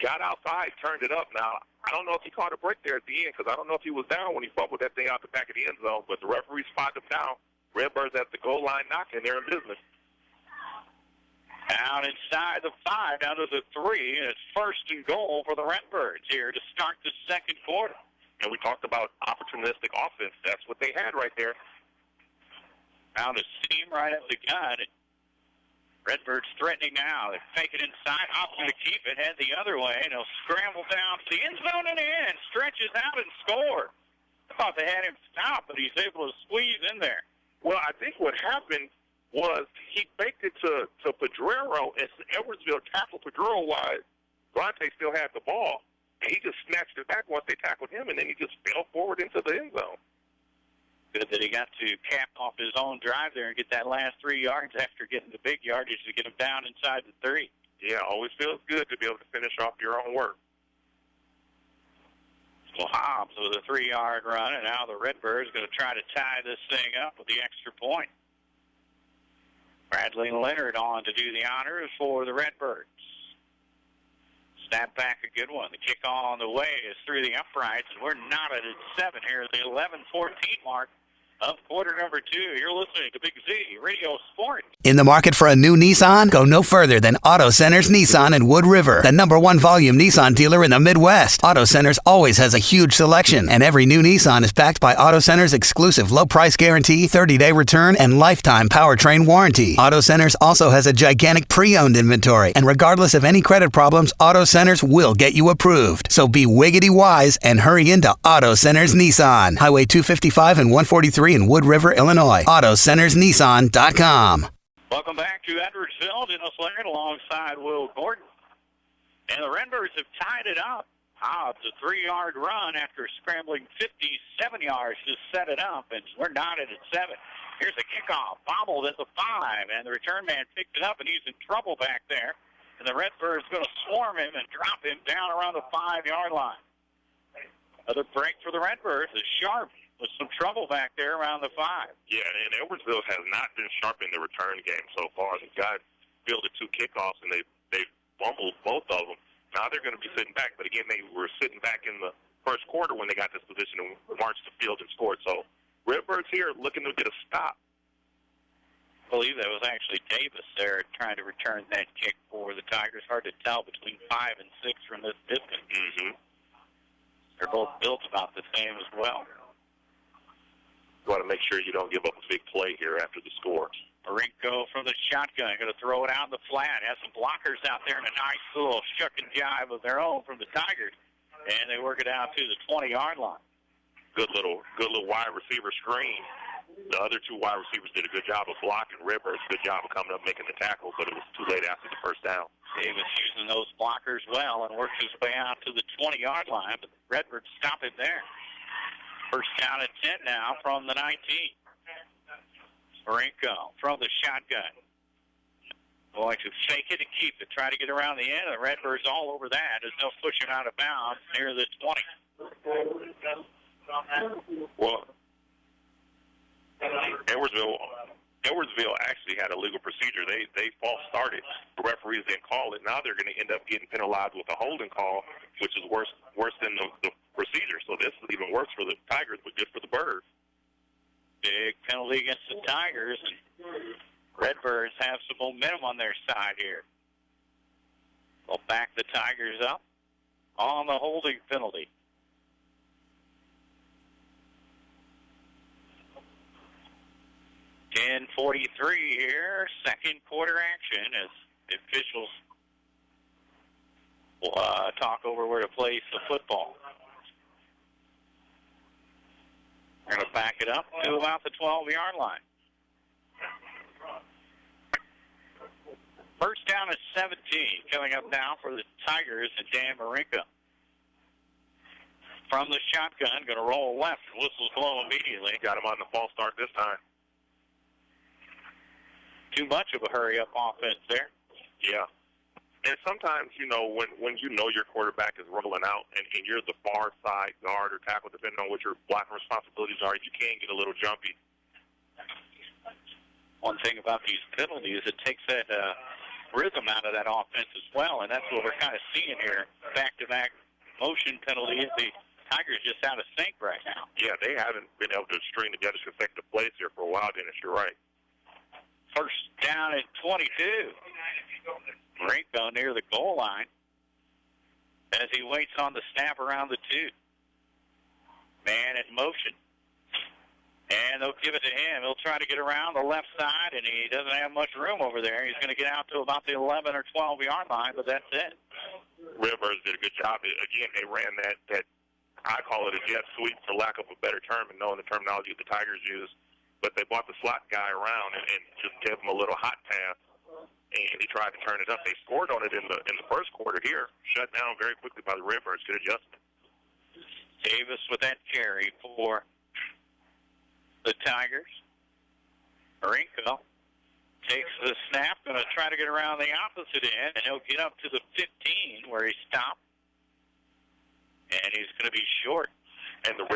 C: got outside, turned it up. Now, I don't know if he caught a break there at the end because I don't know if he was down when he fumbled that thing out the back of the end zone, but the referee spotted him down. Redbirds at the goal line knocking. They're in business.
B: Out inside the 5, down to the 3, and it's first and goal for the Redbirds here to start the second quarter.
C: And we talked about opportunistic offense. That's what they had right there.
B: Found a seam right up the gut. Redbirds threatening now. They fake it inside. Hobbs going to keep it. Head the other way. And he'll scramble down to the end zone and in. Stretches out and scores. I thought they had him stopped, but he's able to squeeze in there.
C: Well, I think what happened was he faked it to Pedrero, and Edwardsville tackled Pedrero while Bronte still had the ball. And he just snatched it back once they tackled him, and then he just fell forward into the end zone.
B: Good that he got to cap off his own drive there and get that last 3 yards after getting the big yardage to get him down inside the 3.
C: Yeah, always feels good to be able to finish off your own work.
B: So Hobbs with a 3-yard run, and now the Redbirds going to try to tie this thing up with the extra point. Bradley Leonard on to do the honors for the Redbirds. Snap back, a good one. The kick on the way is through the uprights, and we're knotted at 7 here at the 11:14 mark of quarter number 2. You're listening to Big Z Radio Sport.
H: In the market for a new Nissan? Go no further than Auto Centers Nissan in Wood River, the #1 volume Nissan dealer in the Midwest. Auto Centers always has a huge selection, and every new Nissan is backed by Auto Centers' exclusive low price guarantee, 30-day return, and lifetime powertrain warranty. Auto Centers also has a gigantic pre-owned inventory, and regardless of any credit problems, Auto Centers will get you approved. So be wiggity wise and hurry into Auto Centers Nissan, Highway 255 and 143 in Wood River, Illinois. AutoCentersNissan.com.
B: Welcome back to Edwardsville. Dennis Laird alongside Will Gordon. And the Redbirds have tied it up. Hobbs, a 3-yard run after scrambling 57 yards to set it up, and we're knotted at 7. Here's a kickoff, bobbled at the 5, and the return man picked it up, and he's in trouble back there. And the Redbirds going to swarm him and drop him down around the 5-yard line. Another break for the Redbirds is Sharp with some trouble back there around the 5.
C: Yeah, and Edwardsville has not been sharp in the return game so far. The guys fielded 2 kickoffs, and they fumbled both of them. Now they're going to be sitting back, but again, they were sitting back in the first quarter when they got this position and marched the field and scored. So Redbirds here looking to get a stop.
B: I believe that was actually Davis there trying to return that kick for the Tigers. Hard to tell between 5 and 6 from this distance.
C: Mm-hmm.
B: They're both built about the same as well.
C: You want to make sure you don't give up a big play here after the score.
B: Marinko from the shotgun, going to throw it out in the flat. Has some blockers out there and a nice little shuck and jive of their own from the Tigers. And they work it out to the 20-yard line.
C: Good little wide receiver screen. The other 2 wide receivers did a good job of blocking. Redbirds, good job of coming up making the tackle, but it was too late after the first down.
B: Davis using those blockers well and works his way out to the 20-yard line, but Redbirds stop him there. First down at 10 now from the 19. Marinko from the shotgun. Going to fake it and keep it. Try to get around the end. The Redbirds all over that as they'll push him out of bounds near the 20.
C: Well, Edwardsville actually had a legal procedure. They false started. The referees didn't call it. Now they're going to end up getting penalized with a holding call, which is worse than the procedure. So this is even worse for the Tigers, but good for the Birds.
B: Big penalty against the Tigers. Redbirds have some momentum on their side here. They'll back the Tigers up. on the holding penalty. .43 here, second quarter action as the officials will talk over where to place the football. We're going to back it up to about the 12-yard line. First down is 17, coming up now for the Tigers and Dan Marinko. From the shotgun, going to roll left. Whistle's blow immediately.
C: Got him on the false start this time.
B: Too much of a hurry-up offense there.
C: Yeah. And sometimes, when you know your quarterback is rolling out and you're the far side guard or tackle, depending on what your blocking responsibilities are, you can get a little jumpy.
B: One thing about these penalties, it takes that rhythm out of that offense as well, and that's what we're kind of seeing here. Back-to-back motion penalties. The Tigers just out of sync right now.
C: Yeah, they haven't been able to string together consecutive plays here for a while, Dennis. You're right.
B: First down at 22. Marinko near the goal line as he waits on the snap around the 2. Man in motion. And they'll give it to him. He'll try to get around the left side, and he doesn't have much room over there. He's going to get out to about the 11 or 12-yard line, but that's it.
C: Rivers did a good job. Again, they ran that I call it a jet sweep for lack of a better term and knowing the terminology the Tigers use. But they brought the slot guy around and just gave him a little hot pass, and he tried to turn it up. They scored on it in the first quarter here. Shut down very quickly by the Redbirds. Good adjustment.
B: Davis with that carry for the Tigers. Marinko takes the snap, going to try to get around the opposite end, and he'll get up to the 15 where he stopped. And he's going to be short.
C: And the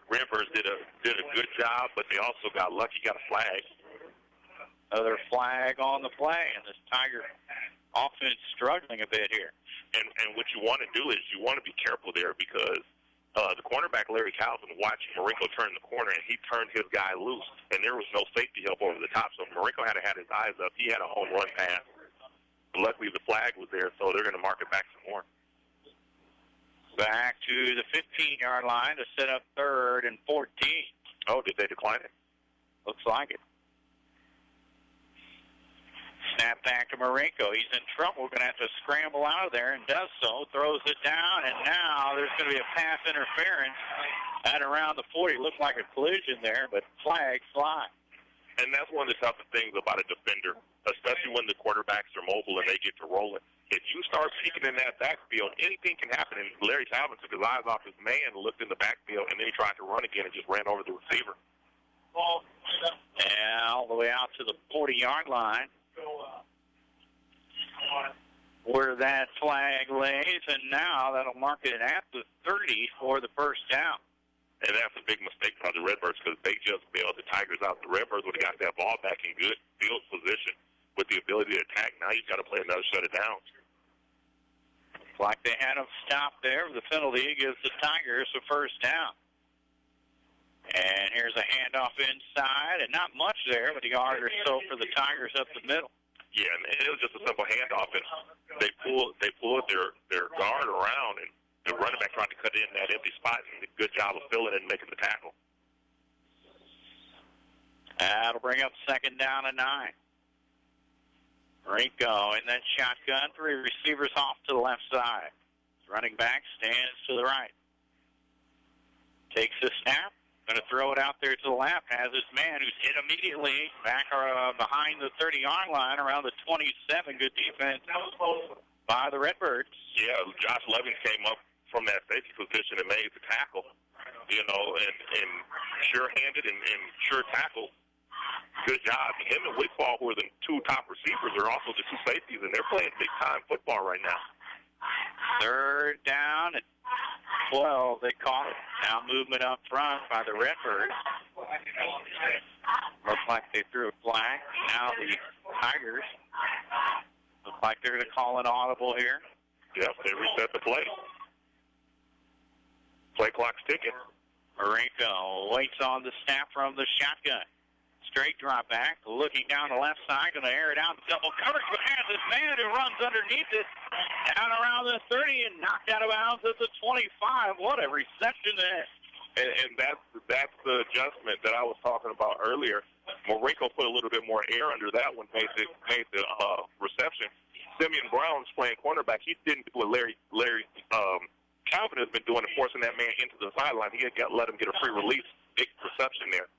C: Rivers did a good job, but they also got lucky, got a flag.
B: Another flag on the play, and this Tiger offense struggling a bit here.
C: And what you want to do is you want to be careful there because the cornerback, Larry Calvin, watched Marinko turn the corner, and he turned his guy loose, and there was no safety help over the top, so Marinko had to have his eyes up. He had a home run pass. But luckily, the flag was there, so they're going to mark it back some more.
B: Back to the 15-yard line to set up 3rd and 14.
C: Oh, did they decline it?
B: Looks like it. Snap back to Marinko. He's in trouble. We're going to have to scramble out of there and does so. Throws it down, and now there's going to be a pass interference at around the 40. Looked like a collision there, but flags fly.
C: And that's one of the toughest things about a defender, especially when the quarterbacks are mobile and they get to rolling. If you start peeking in that backfield, anything can happen. And Larry Calvin took his eyes off his man, looked in the backfield, and then he tried to run again and just ran over the receiver.
B: And all the way out to the 40-yard line where that flag lays, and now that'll mark it at the 30 for the first down.
C: And that's a big mistake by the Redbirds because they just bailed the Tigers out. The Redbirds would have got that ball back in good field position with the ability to attack. Now you've got to play another shut it down.
B: Like they had him stopped there. The penalty gives the Tigers a first down. And here's a handoff inside, and not much there, but a yard or so for the Tigers up the middle.
C: Yeah, and it was just a simple handoff, and they pulled their guard around, and the running back tried to cut in that empty spot, and did a good job of filling it and making the tackle.
B: That'll bring up 2nd down and 9. Marinko in that shotgun, 3 receivers off to the left side. Running back stands to the right. Takes the snap. Going to throw it out there to the left. Has his man who's hit immediately back behind the 30-yard line around the 27. Good defense by the Redbirds.
C: Yeah, Josh Levins came up from that safety position and made the tackle. And sure-handed and sure tackle. Good job. Him and Wickball, who are the 2 top receivers, are also the 2 safeties, and they're playing big-time football right now.
B: 3rd down and 12, they call it. Now movement up front by the Redbirds. Looks like they threw a flag. Now the Tigers look like they're going to call an audible here.
C: Yep, they reset the play. Play clock's ticking.
B: Marinko waits on the snap from the shotgun. straight drop back, looking down the left side, going to air it out. Double coverage, but has this man who runs underneath it down around the 30 and knocked out of bounds at the 25. What a reception there.
C: And that's the adjustment that I was talking about earlier. Marinko put a little bit more air under that one, made the reception. Simeon Brown's playing cornerback. He didn't do what Larry Calvin has been doing and forcing that man into the sideline. He had let him get a free release. Big reception there.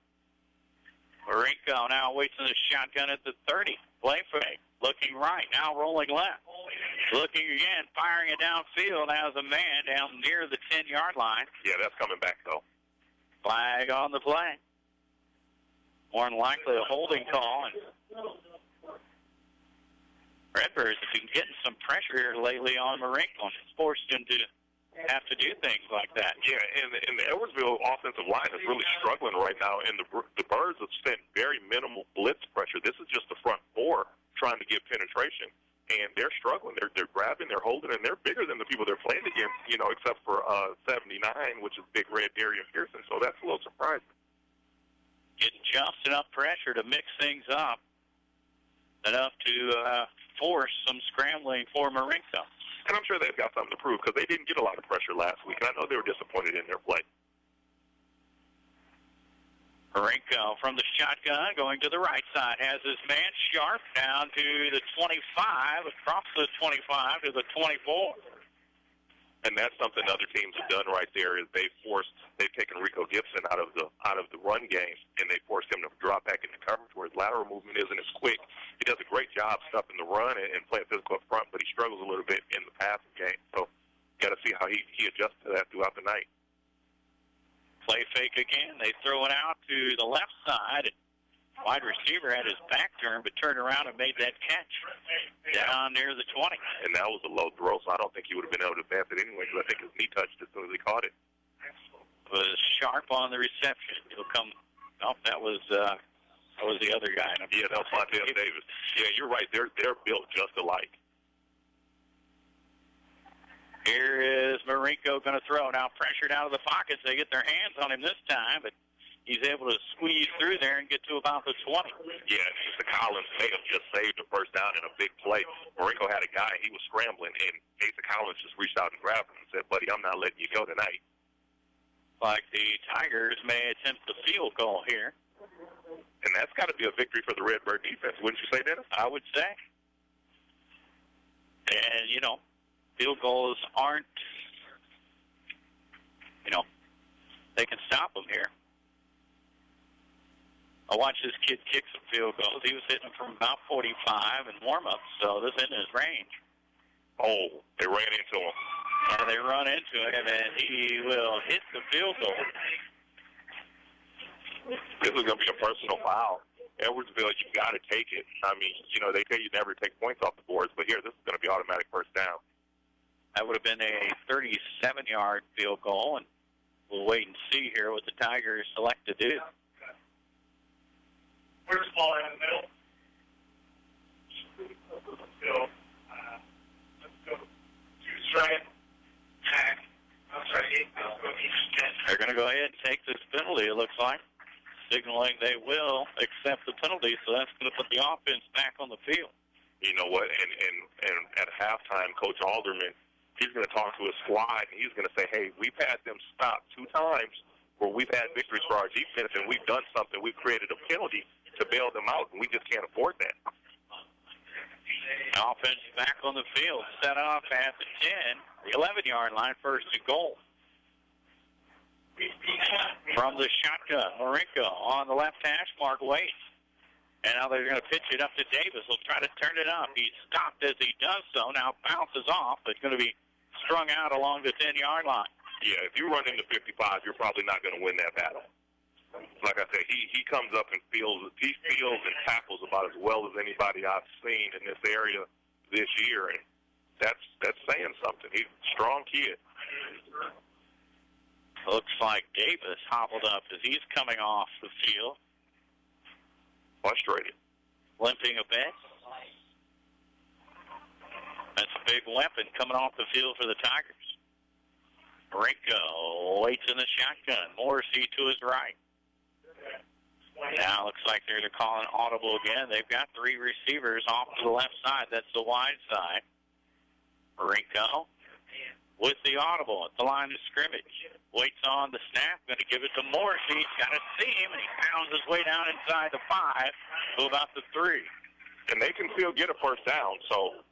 B: Marinko now waits in the shotgun at the 30. Play fake. Looking right. Now rolling left. Looking again. Firing it downfield as a man down near the 10-yard line.
C: Yeah, that's coming back, though.
B: Flag on the play. More than likely a holding call. And Redbirds have been getting some pressure here lately on Marinko. It's forced him to have to do things like that.
C: Yeah, and the Edwardsville offensive line is really struggling right now, and the Birds have sent very minimal blitz pressure. This is just the front four trying to get penetration, and they're struggling. They're grabbing, they're holding, and they're bigger than the people they're playing against, except for 79, which is Big Red Darian Pearson, so that's a little surprising.
B: Getting just enough pressure to mix things up, enough to force some scrambling for Marinko.
C: And I'm sure they've got something to prove because they didn't get a lot of pressure last week, and I know they were disappointed in their play.
B: Marinko from the shotgun going to the right side. Has his man Sharp down to the 25, across the 25 to the 24.
C: And that's something other teams have done right there is they've taken Rico Gibson out of the run game, and they forced him to drop back into coverage where his lateral movement isn't as quick. He does a great job stopping the run and playing physical up front, but he struggles a little bit in the passing game. So got to see how he adjusts to that throughout the night.
B: Play fake again. They throw it out to the left side. Wide receiver had his back turned, but turned around and made that catch down near the 20.
C: And that was a low throw, so I don't think he would have been able to advance it anyway because I think his knee touched it as soon as he caught it.
B: Was Sharp on the reception. He'll come. Oh, that was the other guy.
C: Yeah, that was Montel Davis. Yeah, you're right. They're built just alike.
B: Here is Marinko going to throw. Now pressured out of the pockets. They get their hands on him this time, but he's able to squeeze through there and get to about the 20.
C: Yeah, Asa Collins may have just saved a first down in a big play. Marinko had a guy, he was scrambling, and Asa Collins just reached out and grabbed him and said, buddy, I'm not letting you go tonight.
B: Like the Tigers may attempt the field goal here.
C: And that's got to be a victory for the Redbird defense, wouldn't you say, Dennis?
B: I would say. And, field goals aren't, they can stop them here. I watched this kid kick some field goals. He was hitting them from about 45 in warm-up, so this isn't his range.
C: Oh, they ran into him.
B: And they run into him, and he will hit the field goal.
C: This is going to be a personal foul. Edwardsville, you got to take it. I mean, they tell you never take points off the boards, but here, this is going to be automatic first down.
B: That would have been a 37-yard field goal, and we'll wait and see here what the Tigers select to do.
I: First ball in the middle. So, let's go. Strike. Tack.
B: They're going to go ahead and take this penalty, it looks like. Signaling they will accept the penalty, so that's going to put the offense back on the field.
C: You know what? And at halftime, Coach Alderman, he's going to talk to his squad, and he's going to say, hey, we've had them stopped 2 times where we've had victories for our defense, and we've done something. We've created a penalty to bail them out, and we just can't afford that.
B: Offense back on the field, set off at the 10, the 11-yard line, first and goal. From the shotgun, Marinko on the left hash mark, waits. And now they're going to pitch it up to Davis. He'll try to turn it up. He's stopped as he does so. Now bounces off. It's going to be strung out along the 10-yard line.
C: Yeah, if you run into 55, you're probably not going to win that battle. Like I said, he comes up and feels and tackles about as well as anybody I've seen in this area this year, and that's saying something. He's a strong kid.
B: Looks like Davis hobbled up as he's coming off the field.
C: Frustrated.
B: Limping a bit. That's a big weapon coming off the field for the Tigers. Marinko waits in the shotgun. Morrissey to his right. Now looks like they're calling audible again. They've got 3 receivers off to the left side. That's the wide side. Marinko with the audible at the line of scrimmage. Waits on the snap. Going to give it to Morris. He's got a seam, and he pounds his way down inside the 5 to about the 3.
C: And they can still get a first down. So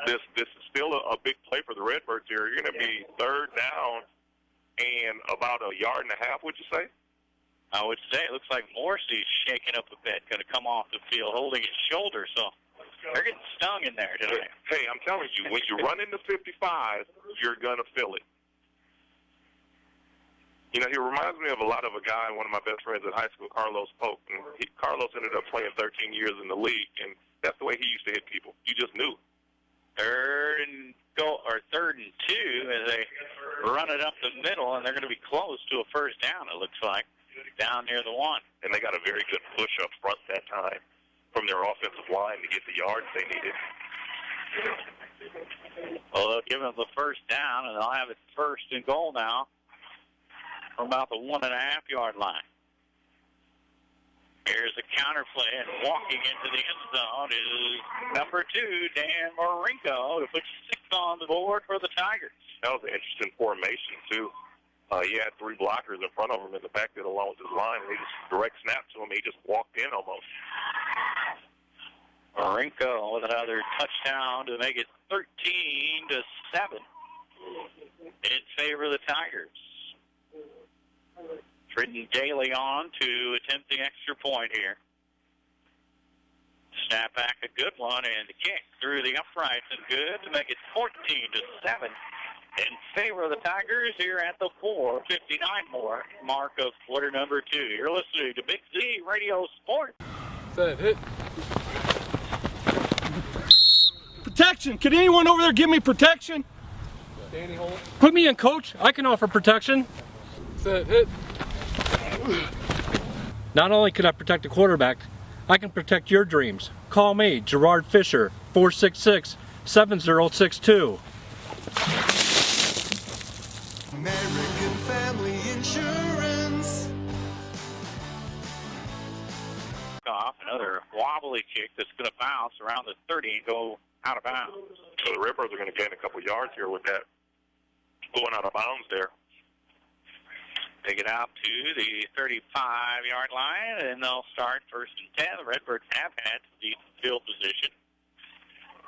C: this is still a big play for the Redbirds here. You're going to be 3rd down and about a yard and a half, would you say?
B: I would say it looks like Morrissey's shaking up a bit, going to come off the field holding his shoulder, so they're getting stung in there today.
C: Hey, I'm telling you, when you run into 55, you're going to feel it. You know, he reminds me of a lot of a guy, one of my best friends at high school, Carlos Polk. And Carlos ended up playing 13 years in the league, and that's the way he used to hit people. You just knew.
B: 3rd and 2 as they run it up the middle, and they're going to be close to a first down, it looks like. Down near the 1.
C: And they got a very good push up front that time from their offensive line to get the yards they needed.
B: Well, they'll give them the first down, and they'll have it 1st and goal now from about the 1.5-yard line. Here's the counter play, and walking into the end zone is number 2, Dan Marinko, to put 6 on the board for the Tigers.
C: That was an interesting formation, too. He had 3 blockers in front of him in the backfield along with his line. They just direct snap to him. He just walked in almost.
B: Marinko with another touchdown to make it 13-7 in favor of the Tigers. Tritton Daly on to attempt the extra point here. Snap back, a good one, and the kick through the uprights and good to make it 14-7. In favor of the Tigers here at the 4:59 mark of quarter number 2. You're listening to Big Z Radio Sports.
J: Set, hit. Protection. Can anyone over there give me protection? Danny Holt. Put me in, coach. I can offer protection. Set, hit. Not only can I protect the quarterback, I can protect your dreams. Call me, Gerard Fisher, 466-7062.
K: American Family Insurance.
B: Off another wobbly kick that's going to bounce around the 30 and go out of bounds.
C: So the Redbirds are going to gain a couple yards here with that going out of bounds there.
B: They get out to the 35-yard line, and they'll start 1st and 10. The Redbirds have had the field position.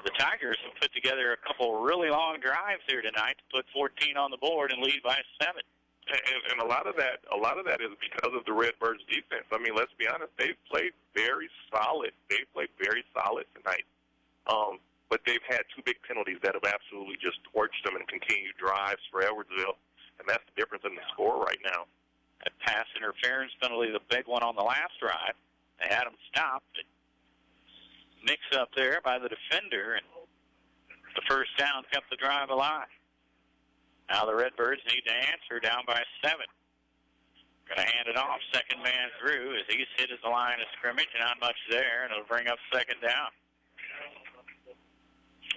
B: The Tigers have put together a couple really long drives here tonight to put 14 on the board and lead by 7.
C: And a lot of that is because of the Redbirds' defense. I mean, let's be honest, they've played very solid. They've played very solid tonight. But they've had 2 big penalties that have absolutely just torched them and continued drives for Edwardsville. And that's the difference in the score right now.
B: That pass interference penalty, the big one on the last drive. They had them stopped. Mix up there by the defender, and the first down kept the drive alive. Now the Redbirds need to answer, down by 7. Going to hand it off, second man through as he's hit his line of scrimmage. Not much there, and it'll bring up 2nd down.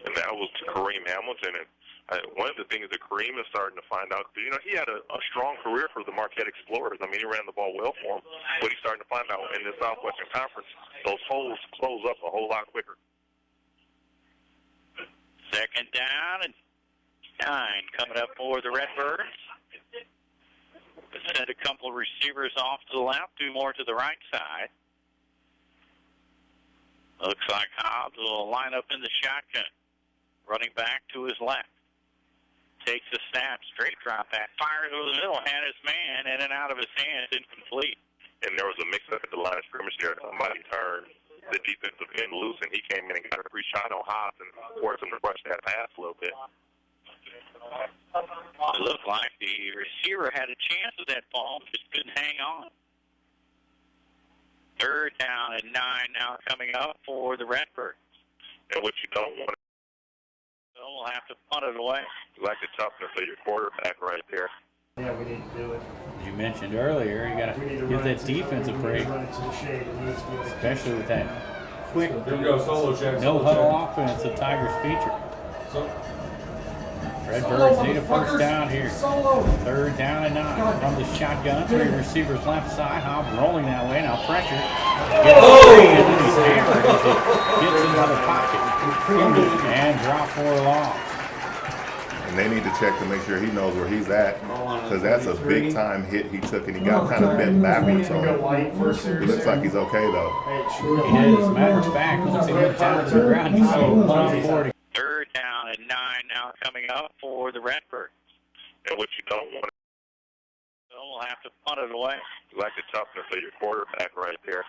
C: And that was to Kareem Hamilton. And one of the things that Kareem is starting to find out, you know, he had a strong career for the Marquette Explorers. I mean, he ran the ball well for him. But he's starting to find out in the Southwestern Conference, those holes close up a whole lot quicker.
B: 2nd down and 9 coming up for the Redbirds. Send a couple of receivers off to the left, 2 more to the right side. Looks like Hobbs will line up in the shotgun. Running back to his left. Takes a snap, straight drop back, fires over the middle, had his man in and out of his hands, incomplete.
C: And there was a mix-up at the line of scrimmage there. Somebody turned the defensive end loose, and he came in and got a free shot on Hobbs and forced him to rush that pass a little bit.
B: It looked like the receiver had a chance at that ball, just couldn't hang on. 3rd down and 9 now coming up for the Redbirds.
C: And what you don't want to
B: we'll have to punt it away.
C: You like the toughness of your quarterback right there.
L: Yeah, we need to do it.
M: As you mentioned earlier, you got to give that defense a break, especially with that quick, no-huddle offense the Tigers feature. Redbirds need a first down here. Third down and 9 from the shotgun. 3 receivers left side. Hobbs rolling that way. Now pressure. And then he's hammered as he gets into the pocket. And drop for a loss.
L: And they need to check to make sure he knows where he's at, because that's a big time hit he took, and he got kind of bent backwards. So he looks like he's okay though.
M: He is. As a matter of fact, once he went down to the ground, he saw 140.
B: Third down and 9 now coming up for the Redbirds.
C: And what you don't want,
B: So we'll have to punt it away.
C: you like the toughness of your quarterback right there.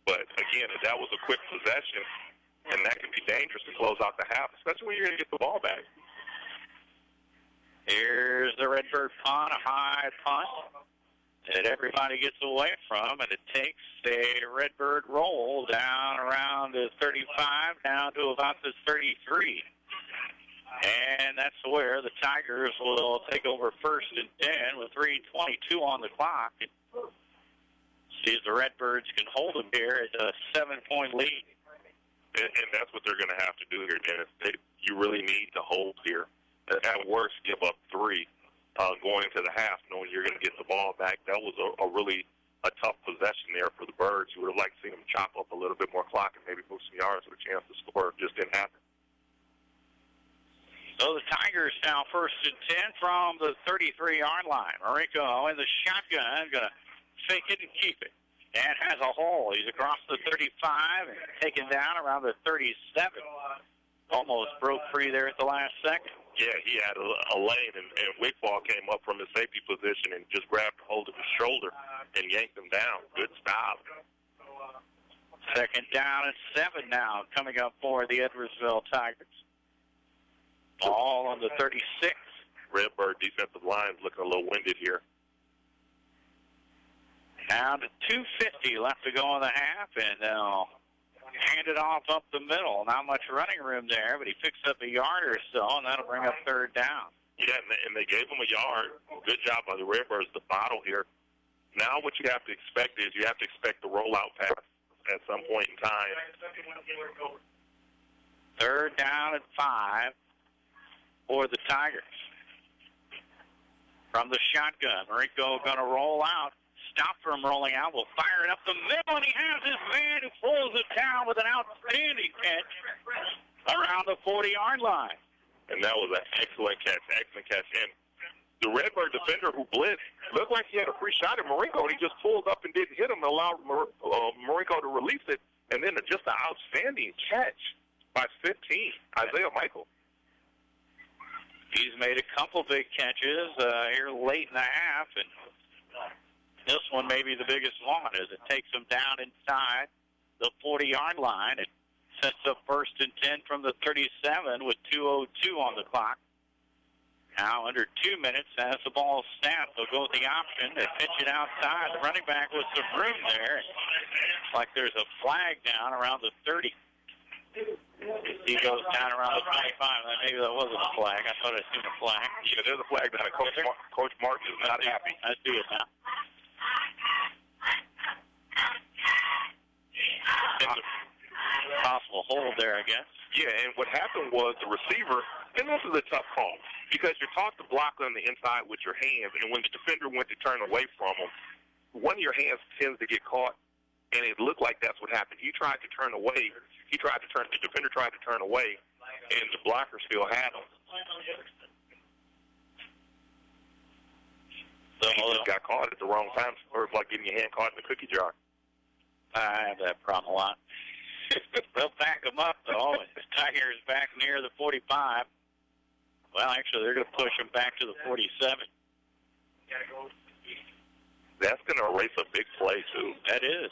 C: But again, if that was a quick possession, and that can be dangerous to close out the half, especially when you're going to get the ball back.
B: Here's the Redbird punt, a high punt that everybody gets away from, and it takes a Redbird roll down around the 35, down to about the 33. And that's where the Tigers will take over first and 10 with 3:22 on the clock. See if the Redbirds can hold them here at a 7-point lead.
C: And that's what they're going to have to do here, Dennis. You really need to hold here. At worst, give up 3 going into the half, knowing you're going to get the ball back. That was a really tough possession there for the Birds. You would have liked to see them chop up a little bit more clock and maybe move some yards with a chance to score. It just didn't happen.
B: So the Tigers now first and 10 from the 33-yard line. Mariko in the shotgun, going to fake it and keep it. And has a hole. He's across the 35 and taken down around the 37. Almost broke free there at the last second.
C: Yeah, he had a lane, and Wickball came up from his safety position and just grabbed hold of his shoulder and yanked him down. Good stop.
B: Second down and 7 now coming up for the Edwardsville Tigers. Ball on the 36.
C: Redbird defensive line's looking a little winded here.
B: Down to 2:50 left to go in the half, and they'll hand it off up the middle. Not much running room there, but he picks up a yard or so, and that'll bring up third down.
C: Yeah, and they gave him a yard. Good job by the Redbirds to bottle here. Now what you have to expect is you have to expect the rollout pass at some point in time.
B: Third down and 5 for the Tigers. From the shotgun, Mariko going to roll out. Stop from rolling out. Will fire it up the middle, and he has his man who pulls it down with an outstanding catch around the 40-yard line.
C: And that was an excellent catch, And the Redbird defender who blitzed looked like he had a free shot at Mariko, and he just pulled up and didn't hit him and allowed Mariko to release it. And then just an outstanding catch by 15, Isaiah Michael.
B: He's made a couple big catches here late in the half, and this one may be the biggest one as it takes him down inside the 40-yard line. It sets up first and 10 from the 37 with 2:02 on the clock. Now under 2 minutes as the ball snapped. They'll go with the option. They pitch it outside. The running back with some room there. It's like there's a flag down around the 30. He goes down around the 25. Maybe that wasn't a flag. I thought I'd seen a flag.
C: Yeah, there's a flag down. Coach Mark is not happy.
B: I see it now. Possible hold there, I guess.
C: Yeah, and what happened was the receiver, and this is a tough call, because you're taught to block on the inside with your hands, and when the defender went to turn away from him, one of your hands tends to get caught, and it looked like that's what happened. He tried to turn away. The defender tried to turn away, and the blocker still had him. So he just got caught at the wrong time, or it's like getting your hand caught in the cookie jar.
B: I have that problem a lot. They'll back him up, though. The Tigers back near the 45. Well, actually, they're going to push him back to the 47.
C: That's going to erase a big play, too.
B: That is.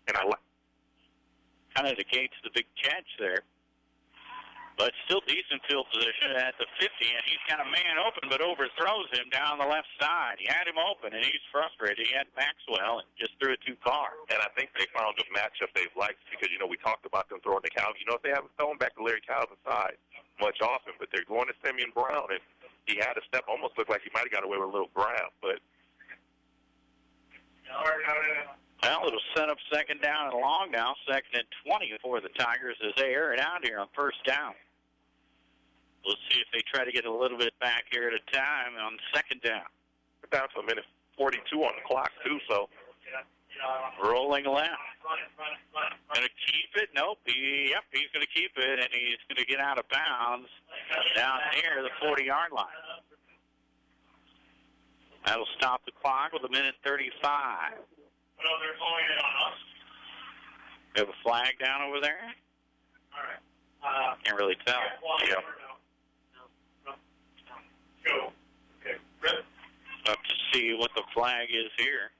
C: And I like.
B: Kind of negates the big catch there. But still decent field position at the 50, and he's got a man open, but overthrows him down the left side. He had him open, and he's frustrated. He had Maxwell and just threw it too far.
C: And I think they found a matchup they've liked because, we talked about them throwing to Calvin. If they haven't thrown back to Larry Calvin's side much often, but they're going to Simeon Brown, and he had a step, almost looked like he might have got away with a little grab, but.
B: Well, it'll set up second down and long now, second and 20 for the Tigers as they air it out here on first down. We'll see if they try to get a little bit back here at a time on second down.
C: We're down to a minute 42 on the clock, too, so.
B: Rolling left. Going to keep it? Nope. He's going to keep it, and he's going to get out of bounds down near the 40-yard line. That'll stop the clock with a minute 35.
I: They're calling it on us.
B: We have a flag down over there?
I: All right.
B: Can't really tell.
C: Yeah.
I: Go. Okay. Rip.
B: Up to see what the flag is here.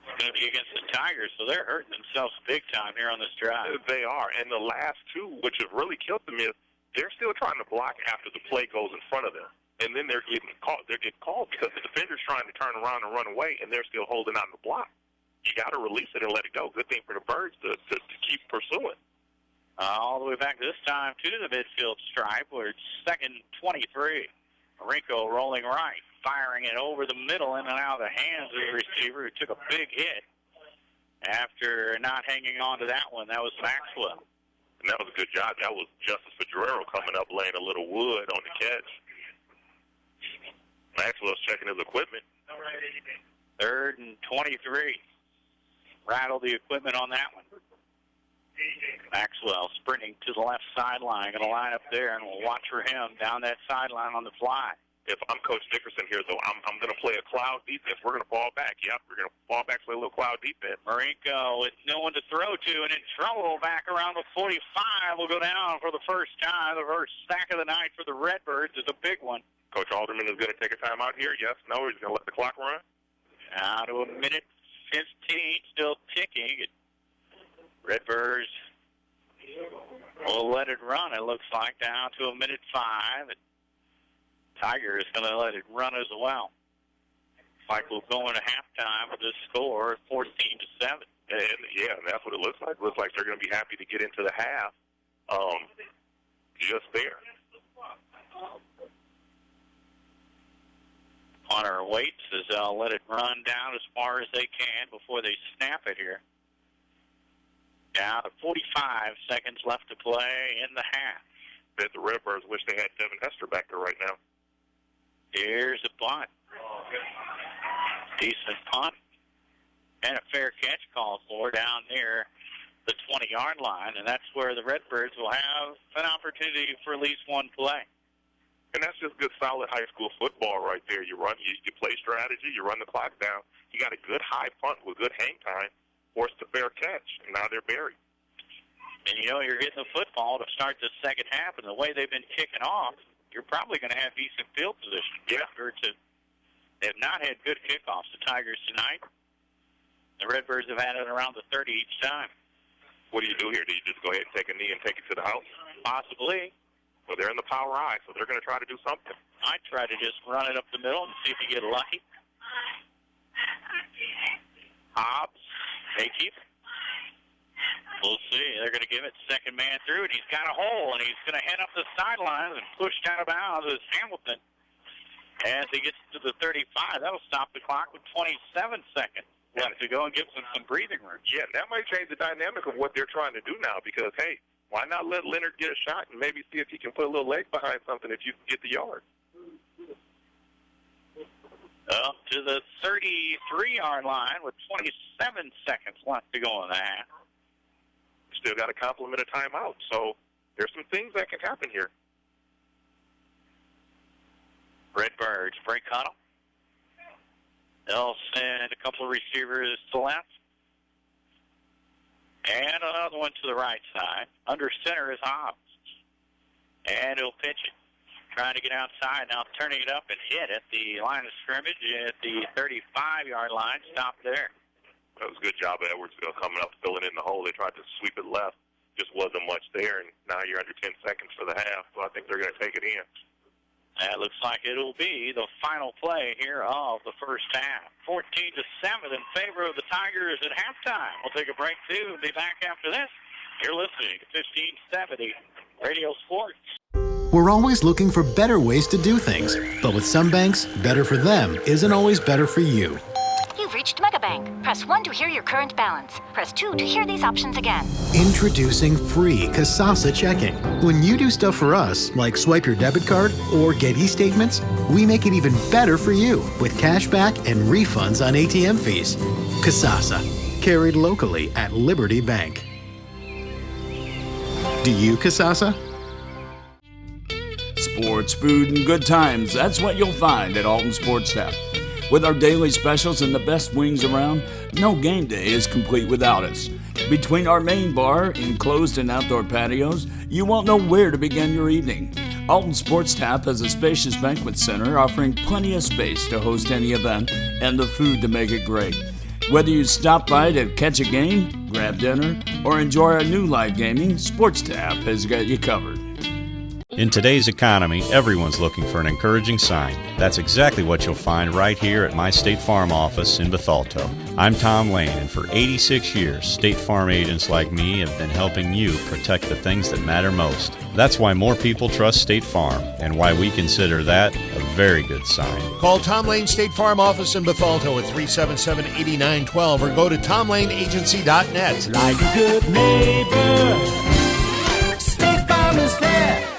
B: It's going to be against the Tigers, so they're hurting themselves big time here on this drive.
C: They are, and the last two, which have really killed them, is they're still trying to block after the play goes in front of them. And then they're getting called. They're getting called because the defender's trying to turn around and run away, and they're still holding on the block. You got to release it and let it go. Good thing for the Birds to keep pursuing.
B: All the way back this time to the midfield stripe, where it's second 23. Marinko rolling right, firing it over the middle in and out of the hands of the receiver who took a big hit after not hanging on to that one. That was Maxwell.
C: And that was a good job. That was Justice Figueroa coming up, laying a little wood on the catch. Maxwell's checking his equipment.
B: Third and 23. Rattled the equipment on that one. Maxwell sprinting to the left sideline. Going to line up there, and we'll watch for him down that sideline on the fly.
C: If I'm Coach Dickerson here, though, I'm going to play a cloud defense. We're going to fall back. Yep, we're going to fall back, play a little cloud defense.
B: Marinko with no one to throw to and in trouble back around the 45. Will go down for the first time. The first sack of the night for the Redbirds is a big one.
C: Coach Alderman is going to take a timeout here. Yes, no, he's going to let the clock run.
B: Now to a minute 15, still ticking. Redbirds will let it run, it looks like, down to a minute 5. And Tiger is going to let it run as well. Like we'll go into halftime with this score, 14-7.
C: And yeah, that's what it looks like. It looks like they're going to be happy to get into the half. Just there.
B: Hunter waits as they'll let it run down as far as they can before they snap it here. Down to 45 seconds left to play in the half.
C: Bet the Redbirds wish they had Devin Hester back there right now.
B: Here's a punt. Decent punt. And a fair catch called for down near the 20-yard line, and that's where the Redbirds will have an opportunity for at least one play.
C: And that's just good, solid high school football right there. You play strategy, you run the clock down. You got a good high punt with good hang time, forced a fair catch, and now they're buried.
B: And you know you're getting the football to start the second half, and the way they've been kicking off, you're probably going to have decent field position.
C: Yeah.
B: They have not had good kickoffs, the Tigers, tonight. The Redbirds have had it around the 30 each time.
C: What do you do here? Do you just go ahead and take a knee and take it to the house?
B: Possibly.
C: Well, they're in the power I, so they're going to try to do something.
B: I try to just run it up the middle and see if you get lucky. Hobbs, they keep it. We'll see. They're going to give it second man through, and he's got a hole, and he's going to head up the sidelines and pushed out of bounds as Hamilton. As he gets to the 35, that'll stop the clock with 27 seconds left to go and give them some breathing room.
C: Yeah, that might change the dynamic of what they're trying to do now because, hey, why not let Leonard get a shot and maybe see if he can put a little leg behind something if you can get the yard?
B: Up to the 33-yard line with 27 seconds left to go in the half.
C: Still got a compliment of timeout, so there's some things that can happen here.
B: Redbirds break huddle. They'll send a couple of receivers to the left. And another one to the right side. Under center is Hobbs. And he'll pitch it. Trying to get outside. Now turning it up and hit at the line of scrimmage at the 35-yard line. Stop there.
C: That was a good job of Edwardsville coming up, filling in the hole. They tried to sweep it left. Just wasn't much there, and now you're under 10 seconds for the half, so I think they're going to take it in.
B: That looks like it'll be the final play here of the first half. 14-7 in favor of the Tigers at halftime. We'll take a break, too, and be back after this. You're listening to 1570 Radio Sports.
N: We're always looking for better ways to do things. But with some banks, better for them isn't always better for you.
O: You You've reached Megabank. Press 1 to hear your current balance. Press 2 to hear these options again.
N: Introducing free Kasasa checking. When you do stuff for us, like swipe your debit card or get e-statements, we make it even better for you with cash back and refunds on ATM fees. Kasasa, carried locally at Liberty Bank. Do you, Kasasa?
P: Sports, food, and good times. That's what you'll find at Alton Sports Tap. With our daily specials and the best wings around, no game day is complete without us. Between our main bar, enclosed and outdoor patios, you won't know where to begin your evening. Alton Sports Tap has a spacious banquet center offering plenty of space to host any event and the food to make it great. Whether you stop by to catch a game, grab dinner, or enjoy our new live gaming, Sports Tap has got you covered.
Q: In today's economy, everyone's looking for an encouraging sign. That's exactly what you'll find right here at my State Farm office in Bethalto. I'm Tom Lane, and for 86 years, State Farm agents like me have been helping you protect the things that matter most. That's why more people trust State Farm, and why we consider that a very good sign.
R: Call Tom Lane State Farm office in Bethalto at 377-8912 or go to tomlaneagency.net.
K: Like a good neighbor, State Farm is there.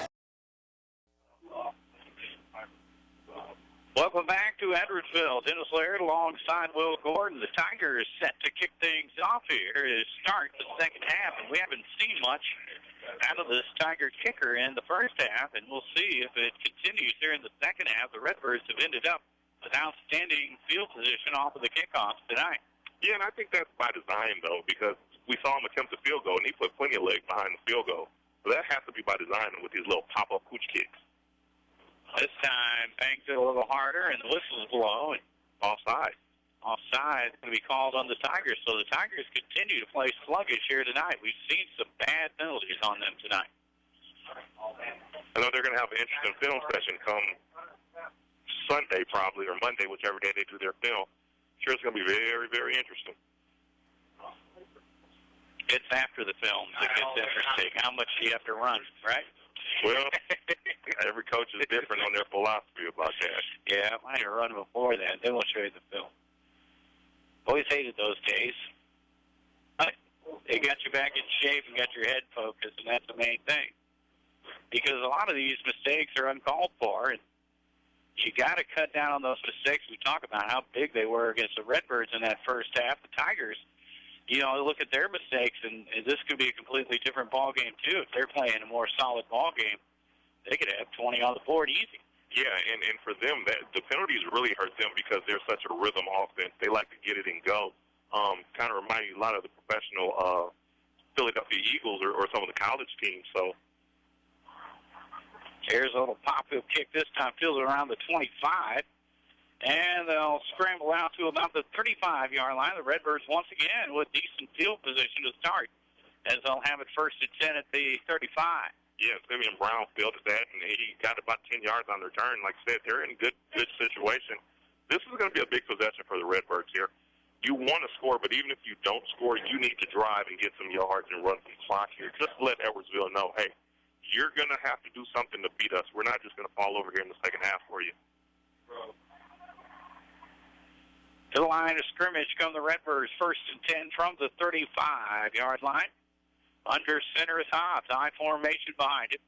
B: Welcome back to Edwardsville. Dennis Laird alongside Will Gordon. The Tigers set to kick things off here to start the second half, and we haven't seen much out of this Tiger kicker in the first half, and we'll see if it continues here in the second half. The Redbirds have ended up with outstanding field position off of the kickoffs tonight.
C: Yeah, and I think that's by design, though, because we saw him attempt a field goal, and he put plenty of legs behind the field goal. So that has to be by design with these little pop-up pooch kicks.
B: This time, banked it a little harder, and the whistle's blow, and
C: offside.
B: Offside going to be called on the Tigers. So the Tigers continue to play sluggish here tonight. We've seen some bad penalties on them tonight.
C: I know they're going to have an interesting film session come Sunday, probably, or Monday, whichever day they do their film. Sure, it's going to be very, very interesting.
B: It's after the film that gets interesting. How much do you have to run, right?
C: Well, every coach is different on their philosophy about that.
B: Yeah, I had to run before that. Then we'll show you the film. Always hated those days. But they got you back in shape and got your head focused, and that's the main thing. Because a lot of these mistakes are uncalled for, and you got to cut down on those mistakes. We talk about how big they were against the Redbirds in that first half. The Tigers, you know, look at their mistakes, and this could be a completely different ball game too. If they're playing a more solid ball game, they could have 20 on the board easy.
C: Yeah, and for them, the penalties really hurt them because they're such a rhythm offense. They like to get it and go. Kind of remind you a lot of the professional Philadelphia Eagles or some of the college teams. So
B: here's a little pop-up kick this time, feels around the 25. And they'll scramble out to about the 35-yard line. The Redbirds, once again, with decent field position to start, as they'll have it first and 10 at the 35.
C: Yeah, Simeon Brown fielded that, and he got about 10 yards on the return. Like I said, they're in good situation. This is going to be a big possession for the Redbirds here. You want to score, but even if you don't score, you need to drive and get some yards and run some clock here. Just let Edwardsville know, hey, you're going to have to do something to beat us. We're not just going to fall over here in the second half for you.
B: To the line of scrimmage come the Redbirds, first and 10 from the 35-yard line. Under center is Hobbs, I formation behind him.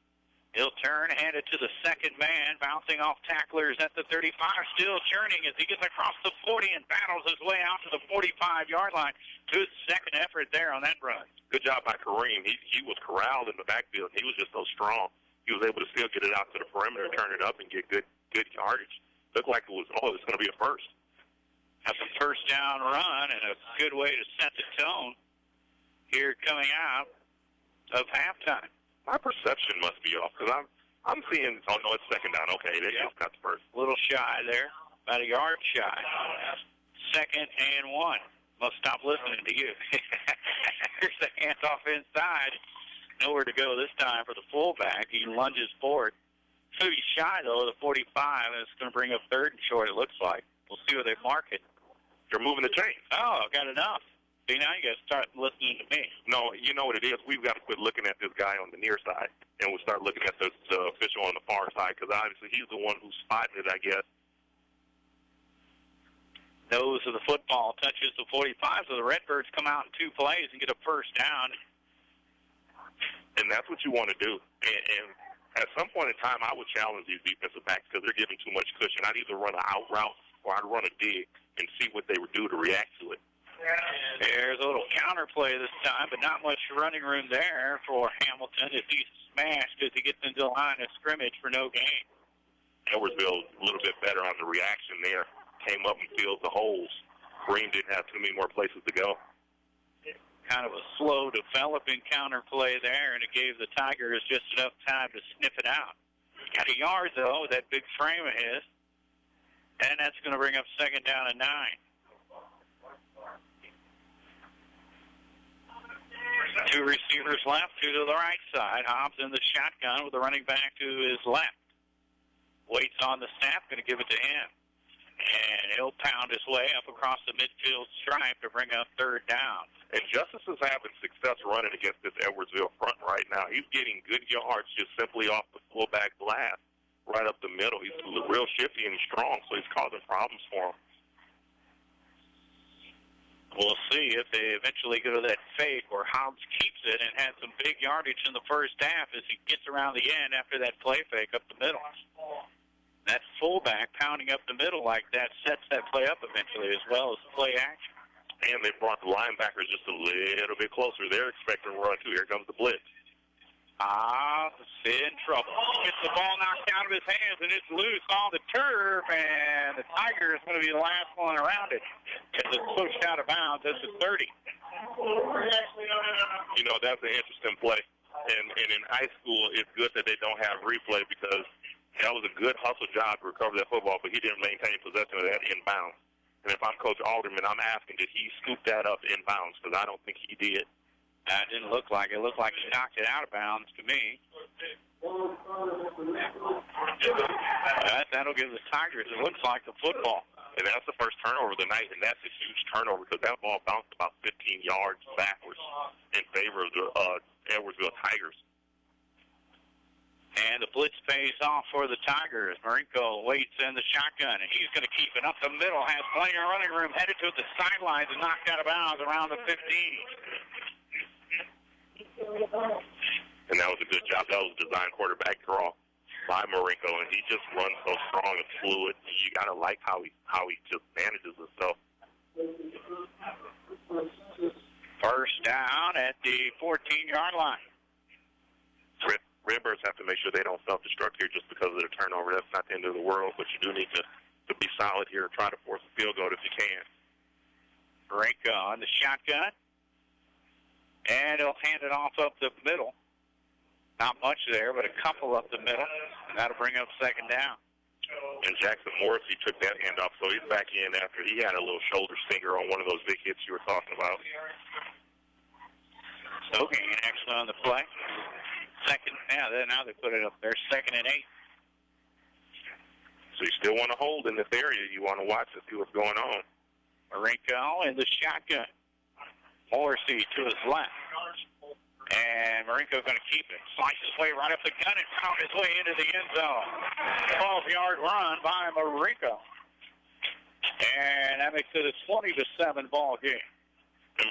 B: He'll turn, hand it to the second man, bouncing off tacklers at the 35, still churning as he gets across the 40 and battles his way out to the 45-yard line. Good second effort there on that run.
C: Good job by Kareem. He was corralled in the backfield. He was just so strong. He was able to still get it out to the perimeter, turn it up, and get good yardage. Looked like it was going to be a first.
B: That's a first down run and a good way to set the tone here coming out of halftime.
C: My perception must be off because I'm seeing, oh, no, it's second down. Okay, they just got the first.
B: A little shy there, about a yard shy. Second and 1. Must stop listening to you. Here's the handoff inside. Nowhere to go this time for the fullback. He lunges forward. So he's shy, though, of the 45, and it's going to bring up third and short, it looks like. We'll see where they mark it.
C: They're moving the chain.
B: Oh, got enough. See, now you got to start listening to me.
C: No, you know what it is? We've got to quit looking at this guy on the near side, and we'll start looking at the official on the far side, because obviously he's the one who spotted it, I guess.
B: nose of the football touches the 45, so the Redbirds come out in 2 plays and get a first down.
C: And that's what you want to do. And at some point in time, I would challenge these defensive backs because they're giving too much cushion. I'd either run an out route or I'd run a dig and see what they would do to react to it.
B: There's a little counter play this time, but not much running room there for Hamilton as he's smashed as he gets into the line of scrimmage for no gain.
C: Edwardsville a little bit better on the reaction there. Came up and filled the holes. Green didn't have too many more places to go.
B: Kind of a slow developing counter play there, and it gave the Tigers just enough time to sniff it out. Got a yard, though, with that big frame of his. And that's going to bring up 2nd down and 9. Two receivers left, 2 to the right side. Hobbs in the shotgun with the running back to his left. Waits on the snap, going to give it to him. And he'll pound his way up across the midfield stripe to bring up 3rd down.
C: And Justice is having success running against this Edwardsville front right now. He's getting good yards just simply off the fullback blast right up the middle. He's real shifty and strong, so he's causing problems for him.
B: We'll see if they eventually go to that fake where Hobbs keeps it and had some big yardage in the first half as he gets around the end after that play fake up the middle. That fullback pounding up the middle like that sets that play up eventually as well as play action.
C: And they brought the linebackers just a little bit closer. They're expecting to run, too. Here comes the blitz.
B: In trouble. Gets the ball knocked out of his hands, and it's loose on the turf, and the Tigers going to be the last one around it as it's pushed out of bounds. That's the 30.
C: You know, that's an interesting play. And in high school, it's good that they don't have replay because that was a good hustle job to recover that football, but he didn't maintain possession of that inbounds. And if I'm Coach Alderman, I'm asking, did he scoop that up inbounds? Because I don't think he did.
B: It didn't look like it. It looked like he knocked it out of bounds to me. That'll give the Tigers, it looks like, the football.
C: And that's the first turnover of the night, and that's a huge turnover because that ball bounced about 15 yards backwards in favor of the Edwardsville Tigers.
B: And the blitz pays off for the Tigers. Marinko waits in the shotgun, and he's going to keep it up the middle. Has plenty of running room, headed to the sidelines and knocked out of bounds around the 15.
C: And that was a good job. That was a design quarterback draw by Marinko, and he just runs so strong and fluid. You got to like how he just manages himself.
B: First down at the 14-yard line.
C: Redbirds have to make sure they don't self-destruct here just because of their turnover. That's not the end of the world, but you do need to be solid here and try to force a field goal if you can.
B: Marinko on the shotgun. And he'll hand it off up the middle. Not much there, but a couple up the middle. That'll bring up 2nd down.
C: And Jackson Morrissey took that handoff, so he's back in after he had a little shoulder stinger on one of those big hits you were talking about.
B: So gain actually on the play. Now they put it up there. 2nd and 8.
C: So you still want to hold in this area. You want to watch and see what's going on.
B: Marinko in the shotgun. Morrissey to his left. And Marinko going to keep it. Slice his way right up the gun and pound his way into the end zone. 12-yard run by Marinko. And that makes it a 20-7 ball game.
C: And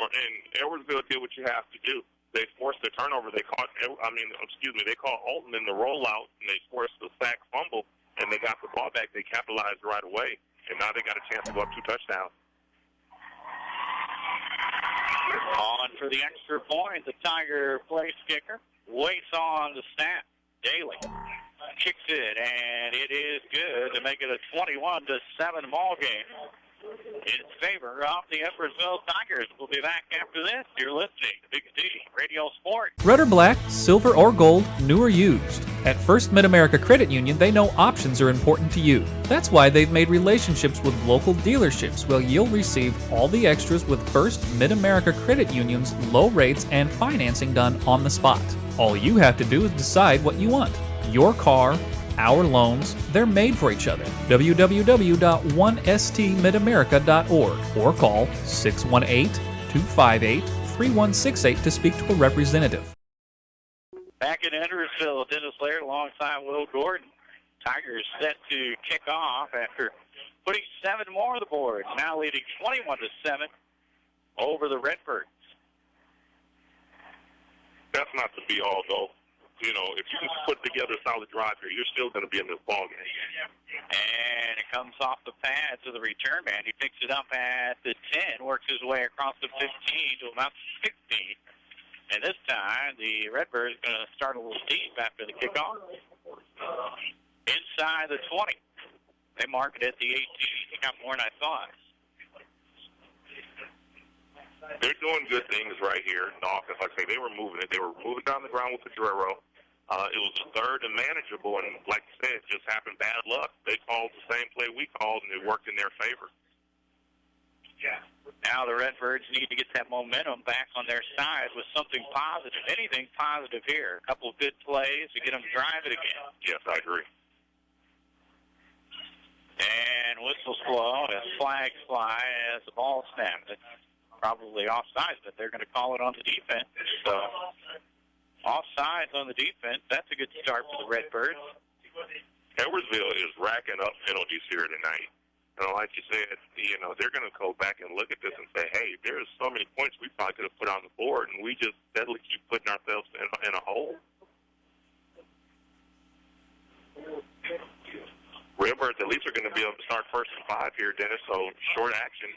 C: Edwardsville did what you have to do. They forced the turnover. They caught Alton in the rollout, and they forced the sack fumble, and they got the ball back. They capitalized right away, and now they got a chance to go up 2 touchdowns.
B: On for the extra point, the Tiger place kicker waits on the snap. Daly kicks it, and it is good to make it a 21-7 ball game in favor of the Edwardsville Tigers. We'll be back after this. You're listening to Big D Radio Sport.
S: Red or black, silver or gold, new or used. At First Mid-America Credit Union, they know options are important to you. That's why they've made relationships with local dealerships where you'll receive all the extras with First Mid-America Credit Union's low rates and financing done on the spot. All you have to do is decide what you want. Your car, our loans, they're made for each other. www.1stmidamerica.org or call 618-258-3168 to speak to a representative.
B: Back in Edwardsville, Dennis Laird alongside Will Gordon. Tigers set to kick off after putting 7 more on the board, now leading 21-7 over the Redbirds.
C: That's not the be-all, though. You know, if you just put together a solid drive here, you're still going to be in this ball game.
B: And it comes off the pad to the return man. He picks it up at the 10, works his way across the 15 to about 16. And this time, the Redbirds are going to start a little deep after the kickoff. Inside the 20. They mark it at the 18. He got more than I thought.
C: They're doing good things right here in the offense. Like I say, they were moving it. They were moving down the ground with Pedrero. It was third and manageable, and like you said, it just happened bad luck. They called the same play we called, and it worked in their favor.
B: Yeah. Now the Redbirds need to get that momentum back on their side with something positive. Anything positive here. A couple of good plays to get them driving again.
C: Yes, I agree.
B: And whistles blow and flags fly as the ball snaps. It's probably offsides, but they're going to call it on the defense. So offsides on the defense. That's a good start for the Redbirds.
C: Edwardsville is racking up penalties here tonight. You know, like you said, you know, they're going to go back and look at this and say, hey, there's so many points we probably could have put on the board, and we just steadily keep putting ourselves in a hole. Redbirds at least are going to be able to start first and 5 here, Dennis, so short action.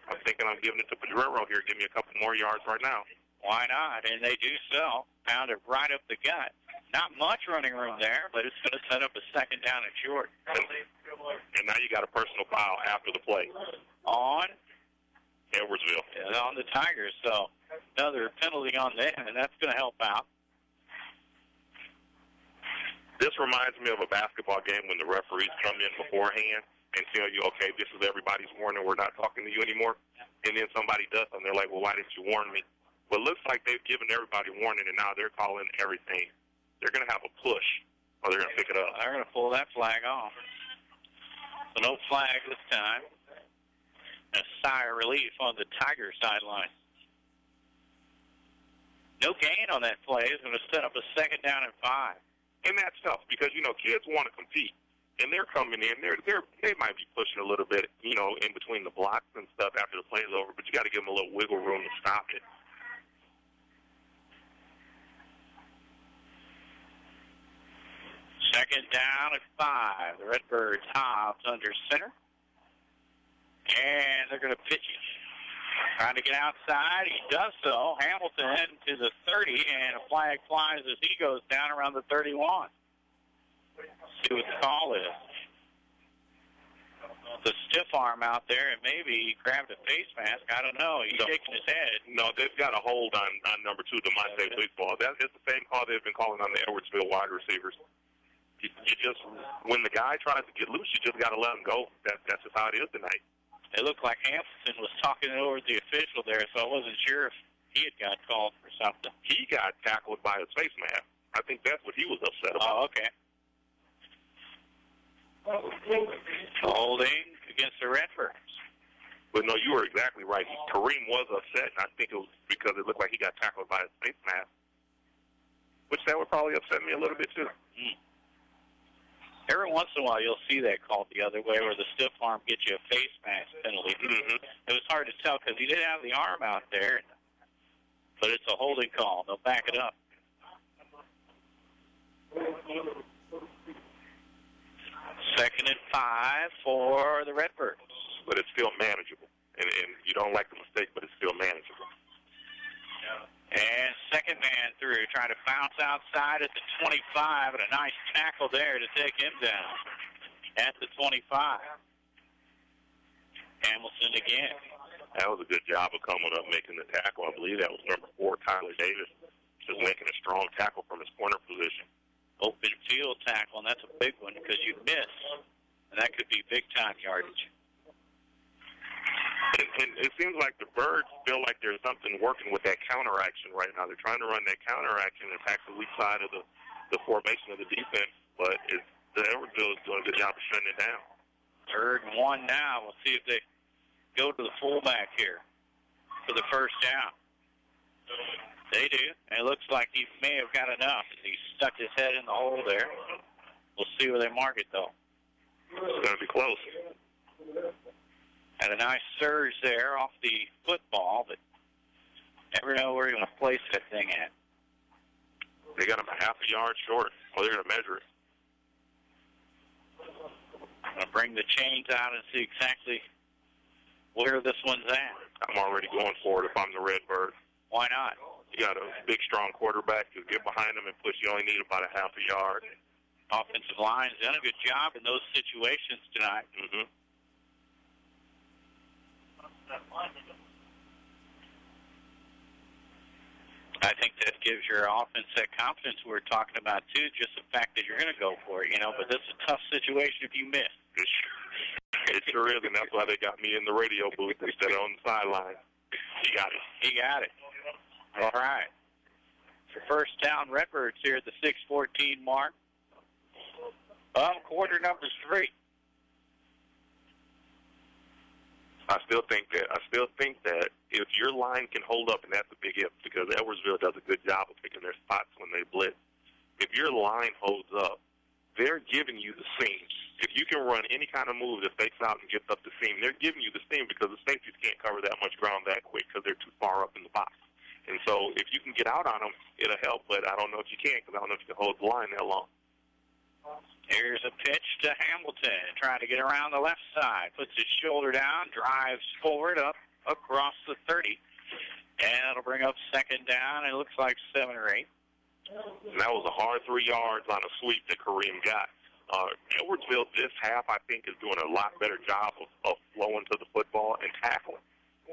C: I'm thinking I'm giving it to Pedrero here. Give me a couple more yards right now.
B: Why not? And they do so. Pound it right up the gut. Not much running room there, but it's going to set up a second down and short.
C: And now you got a personal foul after the play.
B: On?
C: Edwardsville.
B: Yeah, on the Tigers, so another penalty on them, and that's going to help out.
C: This reminds me of a basketball game when the referees come in beforehand and tell you, okay, this is everybody's warning, we're not talking to you anymore. And then somebody does something, they're like, well, why didn't you warn me? Well, it looks like they've given everybody warning, and now they're calling everything. They're going to have a push, or they're going to pick it up.
B: They're going to pull that flag off. So no flag this time. A sigh of relief on the Tiger sideline. No gain on that play. It's going to set up a second down and 5.
C: And that's tough because, you know, kids want to compete. And they're coming in. They might be pushing a little bit, you know, in between the blocks and stuff after the play's over, but you got to give them a little wiggle room to stop it.
B: Second down at 5. The Redbirds Hobbs under center. And they're going to pitch it. Trying to get outside. He does so. Hamilton to the 30, and a flag flies as he goes down around the 31. See what the call is. The stiff arm out there, and maybe he grabbed a face mask. I don't know. He's shaking his head.
C: No, they've got a hold on number 2, DeMonte Baseball. That is the same call they've been calling on the Edwardsville wide receivers. You just, when the guy tries to get loose, you just got to let him go. That's just how it is tonight.
B: It looked like Hamilton was talking over the official there, so I wasn't sure if he had got called for something.
C: He got tackled by his face mask. I think that's what he was upset about.
B: Oh, okay. Holding against the Redbirds.
C: But no, you were exactly right. Kareem was upset, and I think it was because it looked like he got tackled by his face mask, which that would probably upset me a little bit too.
B: Every once in a while, you'll see that called the other way, where the stiff arm gets you a face mask penalty. It was hard to tell because he did have the arm out there, but it's a holding call. They'll back it up. Second and 5 for the Redbirds.
C: But it's still manageable. And you don't like the mistake, but it's still manageable.
B: And second man through, trying to bounce outside at the 25, and a nice tackle there to take him down at the 25. Hamilton again.
C: That was a good job of coming up, making the tackle. I believe that was number 4, Tyler Davis, just making a strong tackle from his corner position.
B: Open field tackle, and that's a big one because you miss, and that could be big-time yardage.
C: And it seems like the Birds feel like there's something working with that counteraction right now. They're trying to run that counteraction and attack the weak side of the formation of the defense, but the Edwardsville is doing a good job of shutting it down.
B: 3rd and 1 now. We'll see if they go to the fullback here for the first down. They do. And it looks like he may have got enough. He stuck his head in the hole there. We'll see where they mark it, though.
C: It's going to be close.
B: Had a nice surge there off the football, but never know where you're going to place that thing at.
C: They got him a half a yard short. Well, they're going to measure it.
B: I'm going to bring the chains out and see exactly where this one's at.
C: I'm already going for it if I'm the Redbird.
B: Why not?
C: You got a big, strong quarterback. Just get behind him and push. You only need about a half a yard.
B: Offensive line's done a good job in those situations tonight.
C: Mm-hmm.
B: I think that gives your offense that confidence we're talking about, too, just the fact that you're going to go for it, But this is a tough situation if you miss.
C: It sure is, and that's why they got me in the radio booth instead of on the sideline. He got it.
B: He got it. All right. For first down, Redbirds here at the 6:14 mark. Quarter number 3.
C: I still think that if your line can hold up, and that's a big if, because Edwardsville does a good job of picking their spots when they blitz. If your line holds up, they're giving you the seam. If you can run any kind of move that fakes out and gets up the seam, they're giving you the seam because the safeties can't cover that much ground that quick because they're too far up in the box. And so if you can get out on them, it'll help, but I don't know if you can because I don't know if you can hold the line that long.
B: Here's a pitch to Hamilton, trying to get around the left side. Puts his shoulder down, drives forward up across the 30. And it'll bring up second down. It looks like 7 or 8.
C: And that was a hard 3 yards on a sweep that Kareem got. Edwardsville this half, I think, is doing a lot better job of flowing to the football and tackling.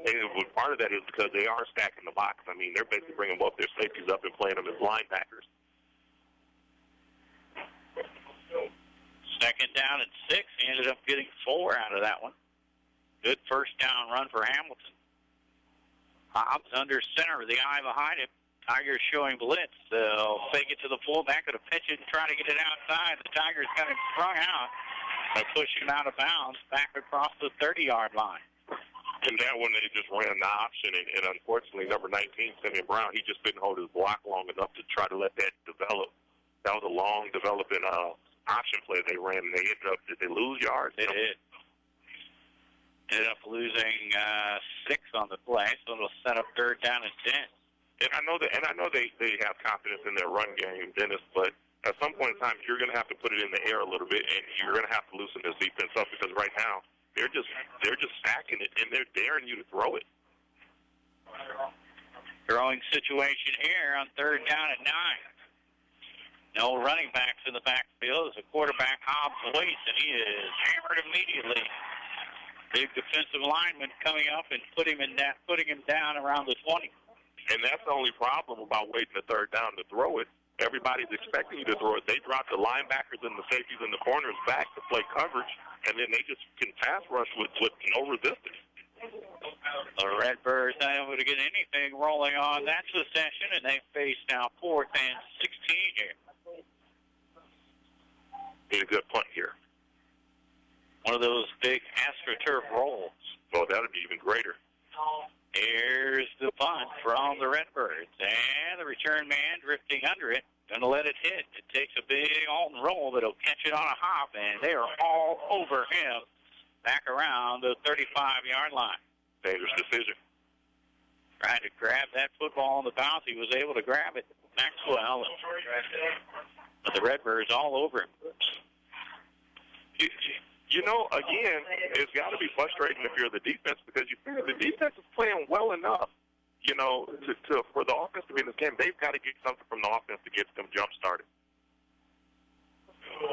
C: And part of that is because they are stacking the box. I mean, they're basically bringing both their safeties up and playing them as linebackers.
B: Second down and 6. He ended up getting 4 out of that one. Good first down run for Hamilton. Hobbs under center with the eye behind him. Tigers showing blitz. They'll fake it to the fullback at a pitch and try to get it outside. The Tigers got it sprung out by pushing him out of bounds back across the 30-yard line.
C: And that one, they just ran the option, and unfortunately, number 19, Simeon Brown, he just couldn't hold his block long enough to try to let that develop. That was a long developing option play they ran, and they ended up, did they lose yards?
B: They did. Ended up losing 6 on the play, so it'll set up third down and 10.
C: And I know they have confidence in their run game, Dennis, but at some point in time, you're going to have to put it in the air a little bit, and you're going to have to loosen this defense up because right now they're just stacking it, and they're daring you to throw it.
B: Throwing situation here on third down at 9. No running backs in the backfield as the quarterback Hobbs waits, and he is hammered immediately. Big defensive lineman coming up and putting him down around the 20.
C: And that's the only problem about waiting the third down to throw it. Everybody's expecting you to throw it. They drop the linebackers and the safeties and the corners back to play coverage, and then they just can pass rush with no resistance.
B: The Redbirds not able to get anything rolling on that possession, and they face now 4th and 16 here.
C: Need a good punt here.
B: One of those big AstroTurf rolls.
C: Oh, that would be even greater.
B: Here's the punt from the Redbirds, and the return man drifting under it. Going to let it hit. It takes a big Alton roll, but he'll catch it on a hop, and they are all over him back around the 35-yard line.
C: Dangerous decision.
B: Trying to grab that football on the bounce. He was able to grab it. Maxwell. But the Redbirds all over him.
C: You know, again, it's got to be frustrating if you're the defense because you figure the defense is playing well enough, you know, for the offense to be in this game. They've got to get something from the offense to get them jump-started.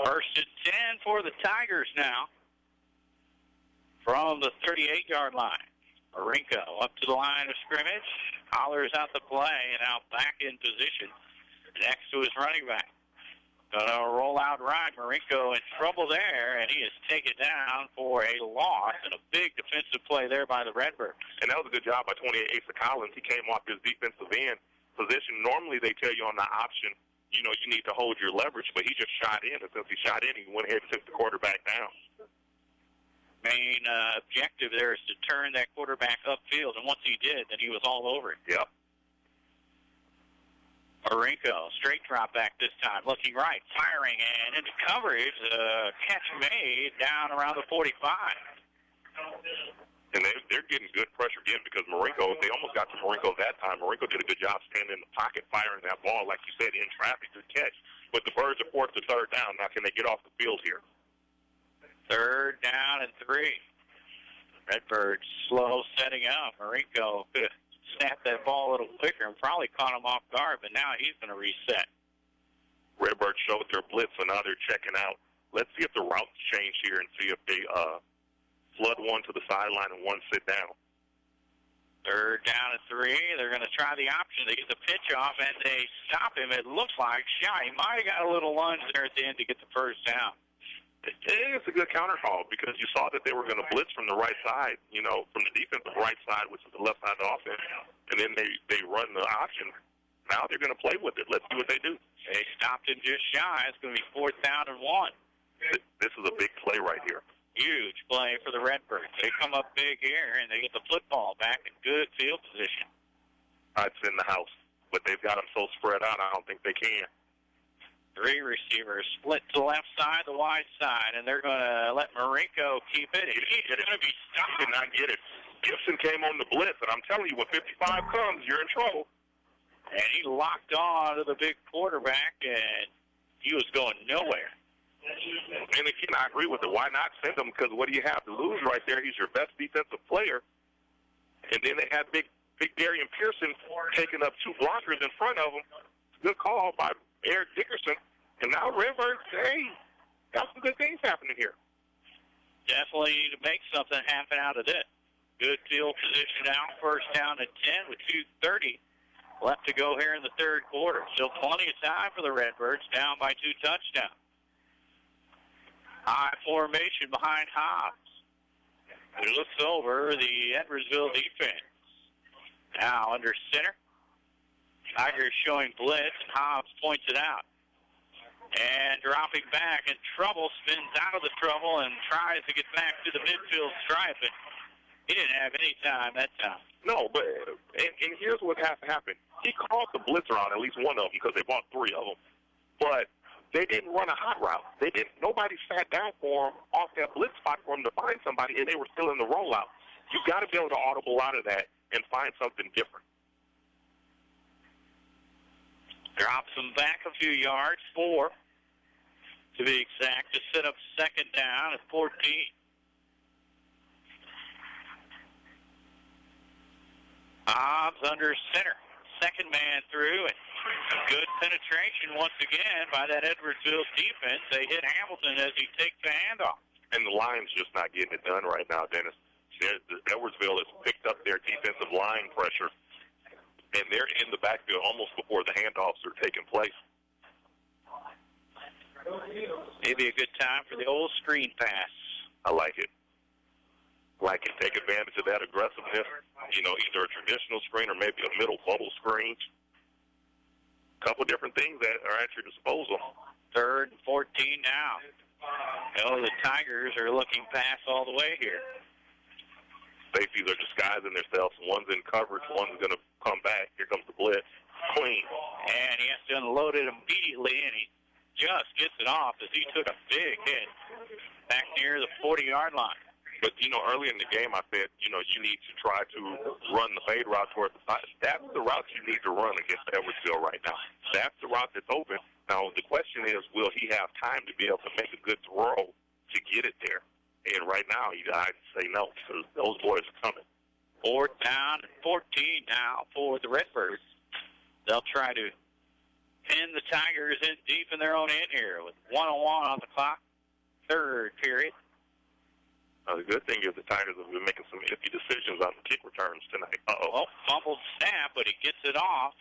B: First and 10 for the Tigers now from the 38-yard line. Marinko up to the line of scrimmage, hollers out the play, and now back in position next to his running back. Gonna roll out right. Marinko in trouble there, and he is taken down for a loss, and a big defensive play there by the Redbirds.
C: And that was a good job by 28 Asa Collins. He came off his defensive end position. Normally they tell you on the option, you know, you need to hold your leverage, but he just shot in, and since he shot in, he went ahead and took the quarterback down.
B: Main objective there is to turn that quarterback upfield, and once he did, then he was all over it.
C: Yep.
B: Marinko, straight drop back this time, looking right, firing, and into coverage. Catch made down around the 45.
C: And they're getting good pressure again because Marinko, they almost got to Marinko that time. Marinko did a good job standing in the pocket, firing that ball, like you said, in traffic, good catch. But the Birds are forced to third down. Now can they get off the field here?
B: 3rd down and 3. Redbirds slow setting up. Marinko could have snapped that ball a little quicker and probably caught him off guard, but now he's going to reset.
C: Redbirds showed their blitz, so now they're checking out. Let's see if the routes change here and see if they flood one to the sideline and one sit down.
B: 3rd down and 3. They're going to try the option. They get the pitch off, and they stop him. It looks like Shy might have got a little lunge there at the end to get the first down.
C: It's a good counter call because you saw that they were going to blitz from the right side, from the defensive right side, which is the left side of the offense, and then they run the option. Now they're going to play with it. Let's see what they do.
B: They stopped him just shy. It's going to be 4th down and 1.
C: This is a big play right here.
B: Huge play for the Redbirds. They come up big here, and they get the football back in good field position.
C: It's in the house, but they've got them so spread out, I don't think they can.
B: 3 receivers split to the left side, the wide side, and they're going to let Marinko keep it. He's going to be stopped.
C: He did not get it. Gibson came on the blitz, and I'm telling you, when 55 comes, you're in trouble.
B: And he locked on to the big quarterback, and he was going nowhere.
C: And again, I agree with it. Why not send him? Because what do you have to lose right there? He's your best defensive player. And then they had big Darian Pearson taking up 2 blockers in front of him. Good call by Eric Dickerson. And now Redbirds, hey, got some good things happening here.
B: Definitely need to make something happen out of this. Good field position now. 1st down and 10 with 2:30 left to go here in the 3rd quarter. Still plenty of time for the Redbirds, down by 2 touchdowns. High formation behind Hobbs. He looks over the Edwardsville defense. Now under center. Tigers showing blitz, and Hobbs points it out. And dropping back in trouble, spins out of the trouble and tries to get back to the midfield stripe. And he didn't have any time that time.
C: No, but and here's what has to happen. He called the blitzer on at least one of them because they bought 3 of them. But they didn't run a hot route. Nobody sat down for him off that blitz spot for him to find somebody, and they were still in the rollout. You've got to be able to audible out of that and find something different.
B: Drops them back a few yards, 4 to be exact, to set up 2nd down at 14. Hobbs under center. 2nd man through, and good penetration once again by that Edwardsville defense. They hit Hamilton as he takes the handoff.
C: And the line's just not getting it done right now, Dennis. Edwardsville has picked up their defensive line pressure, and they're in the backfield almost before the handoffs are taking place.
B: Maybe a good time for the old screen pass.
C: I like it. Take advantage of that aggressiveness, either a traditional screen or maybe a middle bubble screen. A couple different things that are at your disposal.
B: 3rd and 14 now. The Tigers are looking pass all the way here.
C: Safeties are disguising themselves. One's in coverage, one's going to come back. Here comes the blitz. Clean.
B: And he has to unload it immediately, and he just gets it off as he took a big hit back near the 40-yard line.
C: But, early in the game I said, you need to try to run the fade route toward the side. That's the route you need to run against Edwardsville right now. That's the route that's open. Now, the question is, will he have time to be able to make a good throw to get it there? And right now, I'd say no, because those boys are coming.
B: 4th down and 14 now for the Redbirds. They'll try to pin the Tigers in deep in their own end here with 1:01 on the clock. 3rd period.
C: The good thing is the Tigers have been making some iffy decisions on the kick returns tonight.
B: Fumbled snap, but he gets it off.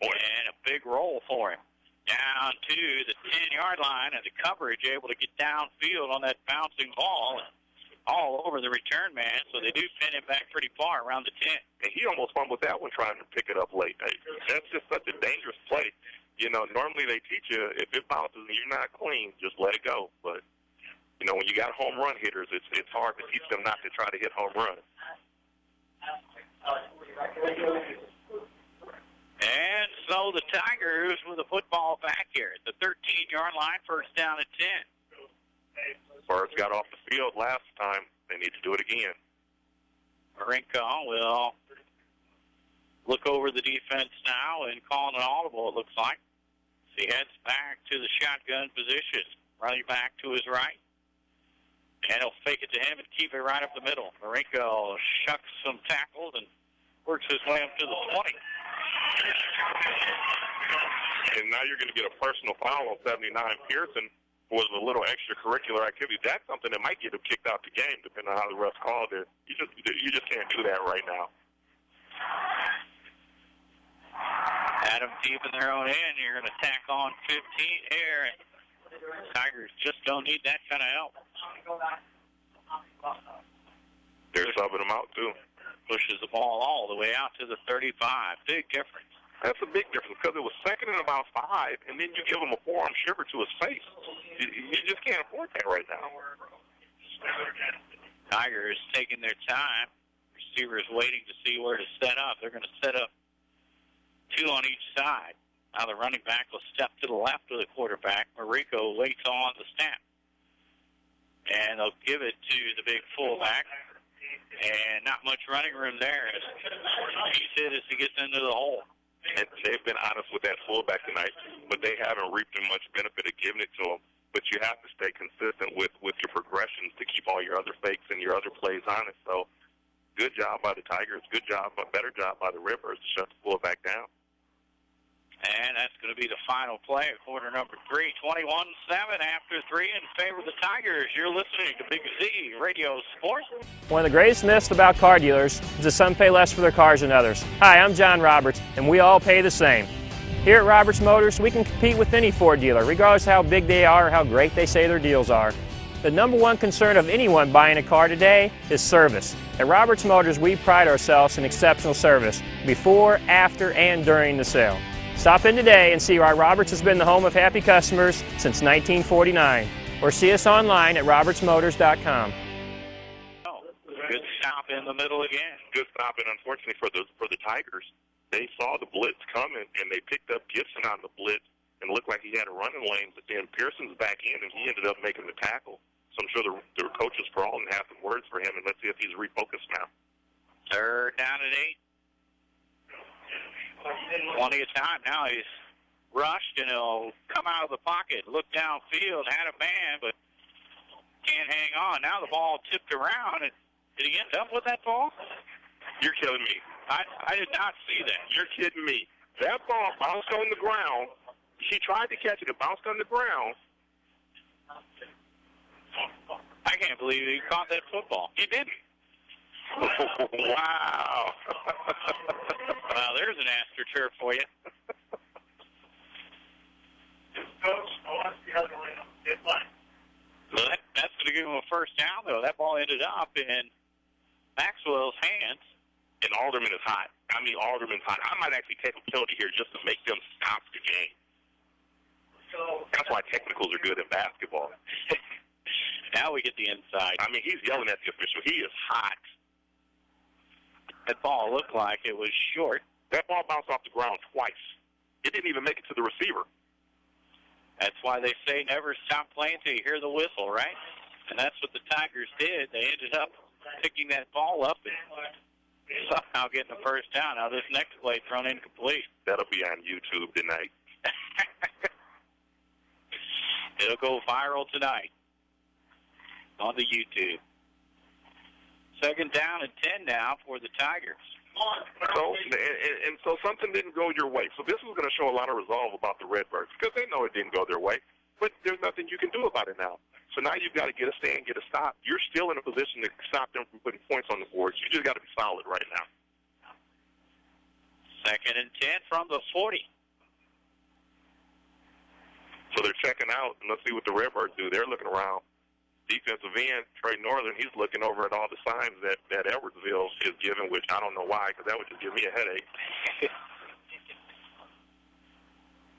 B: And a big roll for him. Down to the 10-yard line, and the coverage able to get downfield on that bouncing ball. All over the return man, so they do pin him back pretty far around the 10.
C: And he almost fumbled that one trying to pick it up late. That's just such a dangerous play. Normally they teach you if it bounces and you're not clean, just let it go. But when you got home run hitters, it's hard to teach them not to try to hit home runs.
B: And so the Tigers with the football back here at the 13-yard line, 1st down and 10.
C: Birds got off the field last time. They need to do it again.
B: Marinko will look over the defense now and call an audible, it looks like. So he heads back to the shotgun position, running back to his right. And he'll fake it to him and keep it right up the middle. Marinko shucks some tackles and works his way up to the 20.
C: And now you're going to get a personal foul on 79 Pearson for a little extracurricular activity. That's something that might get him kicked out the game, depending on how the refs called it. You just can't do that right now.
B: Had them deep in their own end. You're going to tack on 15 here. Tigers just don't need that kind of help.
C: They're subbing them out, too.
B: Pushes the ball all the way out to the 35. Big difference.
C: That's a big difference because it was second and about 5, and then you give him a forearm shiver to his face. You just can't afford that right now.
B: Tigers taking their time. Receivers waiting to see where to set up. They're going to set up 2 on each side. Now the running back will step to the left of the quarterback. Marinko waits on the snap. And they'll give it to the big fullback. And not much running room there. He hit as he gets into the hole.
C: And they've been honest with that fullback tonight, but they haven't reaped much benefit of giving it to him. But you have to stay consistent with your progressions to keep all your other fakes and your other plays honest. So good job by the Tigers. Good job, a better job by the Rivers to shut the fullback down.
B: And that's going to be the final play of quarter number 3. 21-7 after 3 in favor of the Tigers. You're listening to Big Z Radio Sports.
T: One of the greatest myths about car dealers is that some pay less for their cars than others. Hi, I'm John Roberts, and we all pay the same. Here at Roberts Motors, we can compete with any Ford dealer, regardless of how big they are or how great they say their deals are. The number one concern of anyone buying a car today is service. At Roberts Motors, we pride ourselves in exceptional service before, after, and during the sale. Stop in today and see why Roberts has been the home of happy customers since 1949. Or see us online at RiverBender.com.
B: Good stop in the middle again.
C: Good stop, and unfortunately for the Tigers, they saw the blitz coming, and they picked up Gibson on the blitz and looked like he had a running lane, but then Pearson's back in, and he ended up making the tackle. So I'm sure the coaches for Alton have some words for him, and let's see if he's refocused now.
B: Third down and 8. Plenty of time. Now he's rushed, and he'll come out of the pocket, look downfield, had a man, but can't hang on. Now the ball tipped around, and did he end up with that ball?
C: You're killing me.
B: I did not see that.
C: You're kidding me. That ball bounced on the ground. He tried to catch it. It bounced on the ground.
B: I can't believe he caught that football. He didn't.
C: Wow.
B: Well, there's an AstroTurf for you. So that's going to give him a first down, though. That ball ended up in Maxwell's hands.
C: And Alderman is hot. I mean, Alderman's hot. I might actually take a penalty here just to make them stop the game. That's why technicals are good in basketball.
B: Now we get the inside.
C: I mean, he's yelling at the official. He is hot.
B: That ball looked like it was short.
C: That ball bounced off the ground twice. It didn't even make it to the receiver.
B: That's why they say never stop playing till you hear the whistle, right? And that's what the Tigers did. They ended up picking that ball up and somehow getting the first down. Now this next play thrown incomplete.
C: That'll be on YouTube tonight.
B: It'll go viral tonight on the YouTube. Second down and 10 now for the Tigers.
C: So something didn't go your way. So this is going to show a lot of resolve about the Redbirds because they know it didn't go their way. But there's nothing you can do about it now. So now you've got to get a stand, get a stop. You're still in a position to stop them from putting points on the board. You just got to be solid right now.
B: Second and 10 from the 40.
C: So they're checking out, and let's see what the Redbirds do. They're looking around. Defensive end, Trey Northern, he's looking over at all the signs that Edwardsville is giving, which I don't know why, because that would just give me a headache.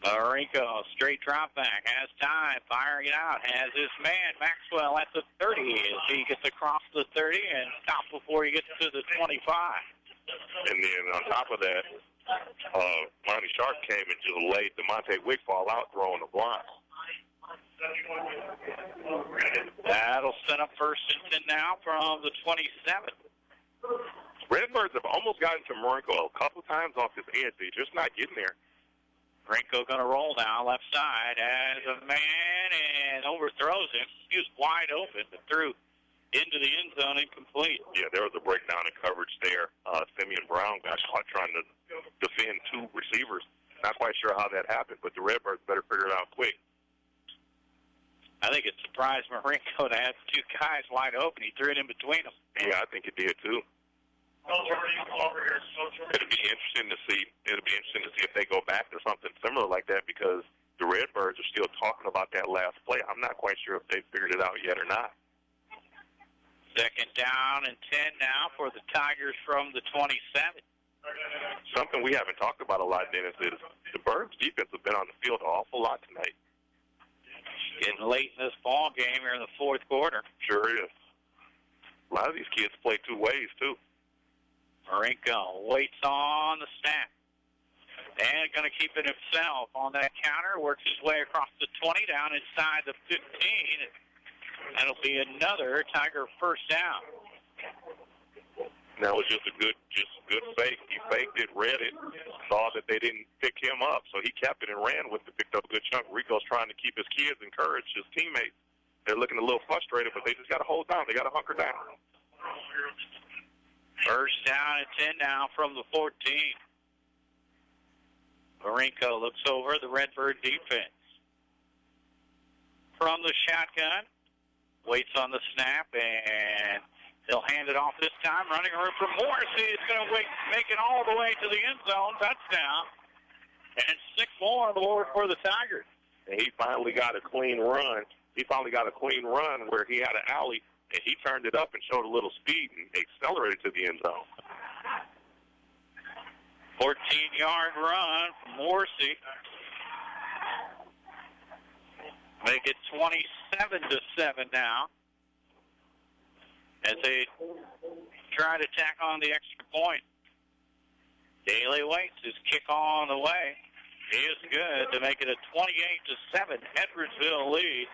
B: Marinko, straight drop back, has time, firing it out, has his man, Maxwell, at the 30 as he gets across the 30 and stops before he gets to the 25.
C: And then on top of that, Monty Sharp came and just laid DeMonte Wigfall out throwing the block.
B: That'll set up 1st and 10 now from the 27.
C: Redbirds have almost gotten to Marinko a couple times off his edge. They're just not getting there.
B: Marinko going to roll now, left side, as a man, and overthrows him. He was wide open, but threw into the end zone, incomplete.
C: Yeah, there was a breakdown in coverage there. Simeon Brown got caught trying to defend 2 receivers. Not quite sure how that happened, but the Redbirds better figure it out quick.
B: I think it surprised Marinko to have 2 guys wide open. He threw it in between them.
C: Yeah, I think it did too. It'll be interesting to see. If they go back to something similar like that, because the Redbirds are still talking about that last play. I'm not quite sure if they've figured it out yet or not.
B: 2nd down and 10 now for the Tigers from the 27.
C: Something we haven't talked about a lot, Dennis, is the Birds' defense have been on the field an awful lot tonight.
B: Getting late in this ball game here in the 4th quarter.
C: Sure is. A lot of these kids play 2 ways, too.
B: Marinko waits on the snap. And going to keep it himself on that counter. Works his way across the 20 down inside the 15. That'll be another Tiger 1st down.
C: That was just a good fake. He faked it, read it, saw that they didn't pick him up, so he kept it and ran with it, picked up a good chunk. Rico's trying to keep his kids encouraged, his teammates. They're looking a little frustrated, but they just got to hold down. They got to hunker down.
B: 1st down and 10 now from the 14. Marinko looks over the Redbird defense. From the shotgun, waits on the snap, and they'll hand it off this time. Running room for Morrissey. It's going to make it all the way to the end zone. Touchdown. And 6 more on the board for the Tigers.
C: And he finally got a clean run. Where he had an alley, and he turned it up and showed a little speed and accelerated to the end zone.
B: 14-yard run from Morrissey. Make it 27-7 now, as they try to tack on the extra point. Daly waits. His kick on the way is good to make it a 28-7 Edwardsville lead.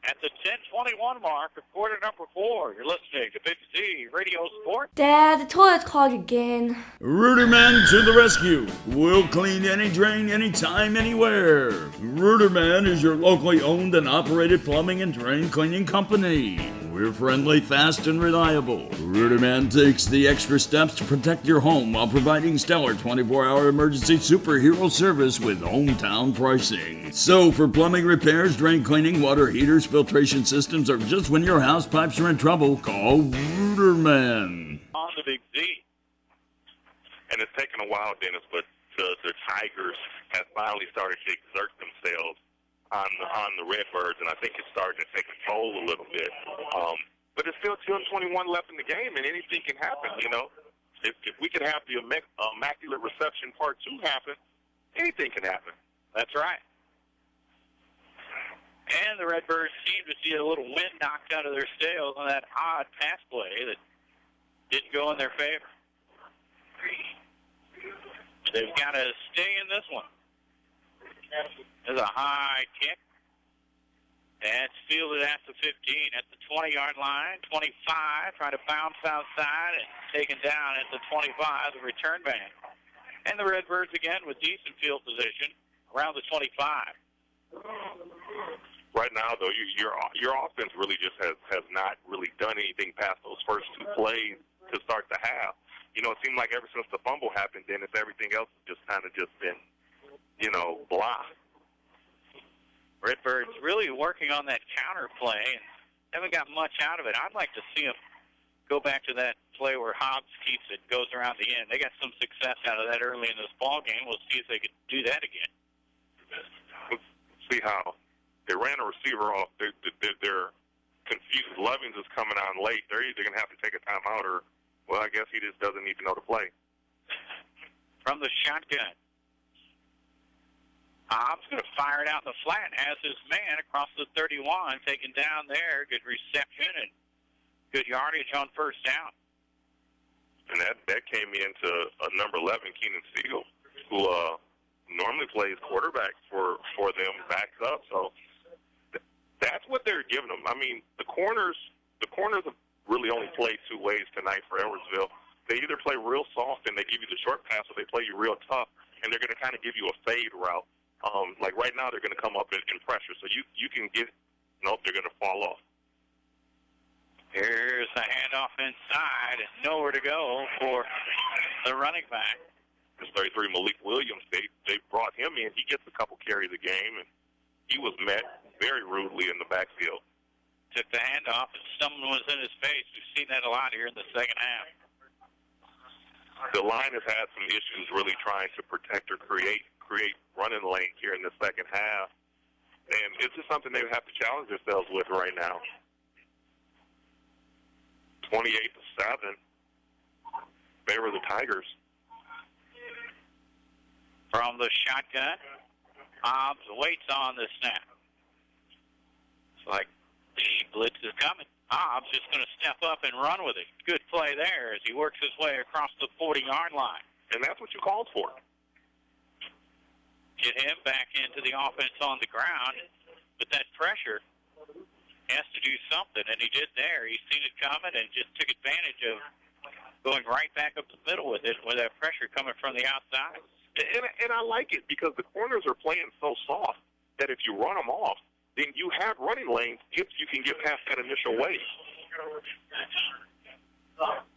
B: At the 10:21 mark of quarter number 4, you're listening to 50 Radio Sports.
U: Dad, the toilet's clogged again.
P: RiverBend to the rescue. We'll clean any drain, anytime, anywhere. RiverBend is your locally owned and operated plumbing and drain cleaning company. We're friendly, fast, and reliable. RiverBend takes the extra steps to protect your home while providing stellar 24-hour emergency superhero service with hometown pricing. So for plumbing repairs, drain cleaning, water heaters, filtration systems, or just when your house pipes are in trouble, call RiverBend.
B: On the Big Z.
C: And it's taken a while, Dennis, but the Tigers have finally started to exert themselves on the Redbirds, and I think it's starting to take a toll a little bit. But there's still 2:21 left in the game, and anything can happen, you know. If we can have the Immaculate Reception Part 2 happen, anything can happen.
B: That's right. And the Redbirds seem to see a little wind knocked out of their sails on that odd pass play that didn't go in their favor. They've got to stay in this one. There's a high kick. And it's fielded at the 15, at the 20-yard line, 25, trying to bounce outside and taken down at the 25, the return back. And the Redbirds again with decent field position around the 25.
C: Right now, though, your offense really just has not really done anything past those first 2 plays to start the half. You know, it seemed like ever since the fumble happened, Dennis, everything else has just kind of just been, you know, blah.
B: Redbirds really working on that counter play and haven't got much out of it. I'd like to see them go back to that play where Hobbs keeps it, goes around the end. They got some success out of that early in this ball game. We'll see if they can do that again.
C: Let's see how they ran a receiver off. They're confused. Lovins is coming on late. They're either going to have to take a timeout or, well, I guess he just doesn't need to know the play.
B: From the shotgun. Hobbs going to fire it out in the flat. Has his man across the 31 taken down there. Good reception and good yardage on 1st down.
C: And that came into number 11, Keenan Siegel, who normally plays quarterback for them, backs up. So That's what they're giving them. I mean, the corners have really only played two ways tonight for Edwardsville. They either play real soft and they give you the short pass, or they play you real tough, and they're going to kind of give you a fade route. Like right now, they're going to come up in pressure, so you can get. Nope, they're going to fall off.
B: Here's the handoff inside, and nowhere to go for the running back.
C: It's 33 Malik Williams. They brought him in. He gets a couple carries a game, and he was met very rudely in the backfield.
B: Took the handoff, and someone was in his face. We've seen that a lot here in the second half.
C: The line has had some issues really trying to protect or create running lane here in the second half. And it's just something they have to challenge themselves with right now. 28-7. Favor of the Tigers.
B: From the shotgun, Hobbs waits on the snap. It's like the blitz is coming. Hobbs just going to step up and run with it. Good play there as he works his way across the 40-yard line.
C: And that's what you called for.
B: Get him back into the offense on the ground. But that pressure has to do something, and he did there. He's seen it coming and just took advantage of going right back up the middle with it, with that pressure coming from the outside.
C: And I like it because the corners are playing so soft that if you run them off, then you have running lanes if you can get past that initial wave.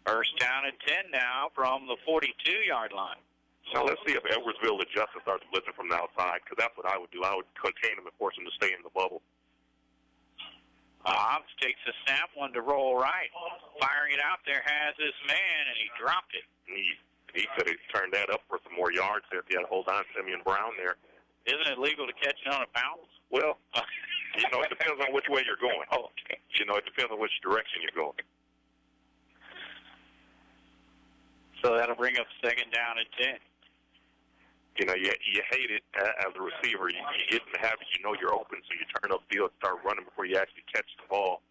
B: First down and 10 now from the 42-yard line.
C: Now let's see if Edwardsville adjusts and starts blitzing from the outside, because that's what I would do. I would contain them and force them to stay in the bubble.
B: Hobbs takes a snap, one to roll right. Firing it out there, has his man, and he dropped it.
C: He could have turned that up for some more yards there if he had to hold on to Simeon Brown there.
B: Isn't it legal to catch it on a bounce?
C: Well, it depends on which way you're going.
B: Oh, okay.
C: It depends on which direction you're going.
B: So that'll bring up second down and 10.
C: You hate it as a receiver. You get in the habit, you're open, so you turn upfield and start running before you actually catch the ball.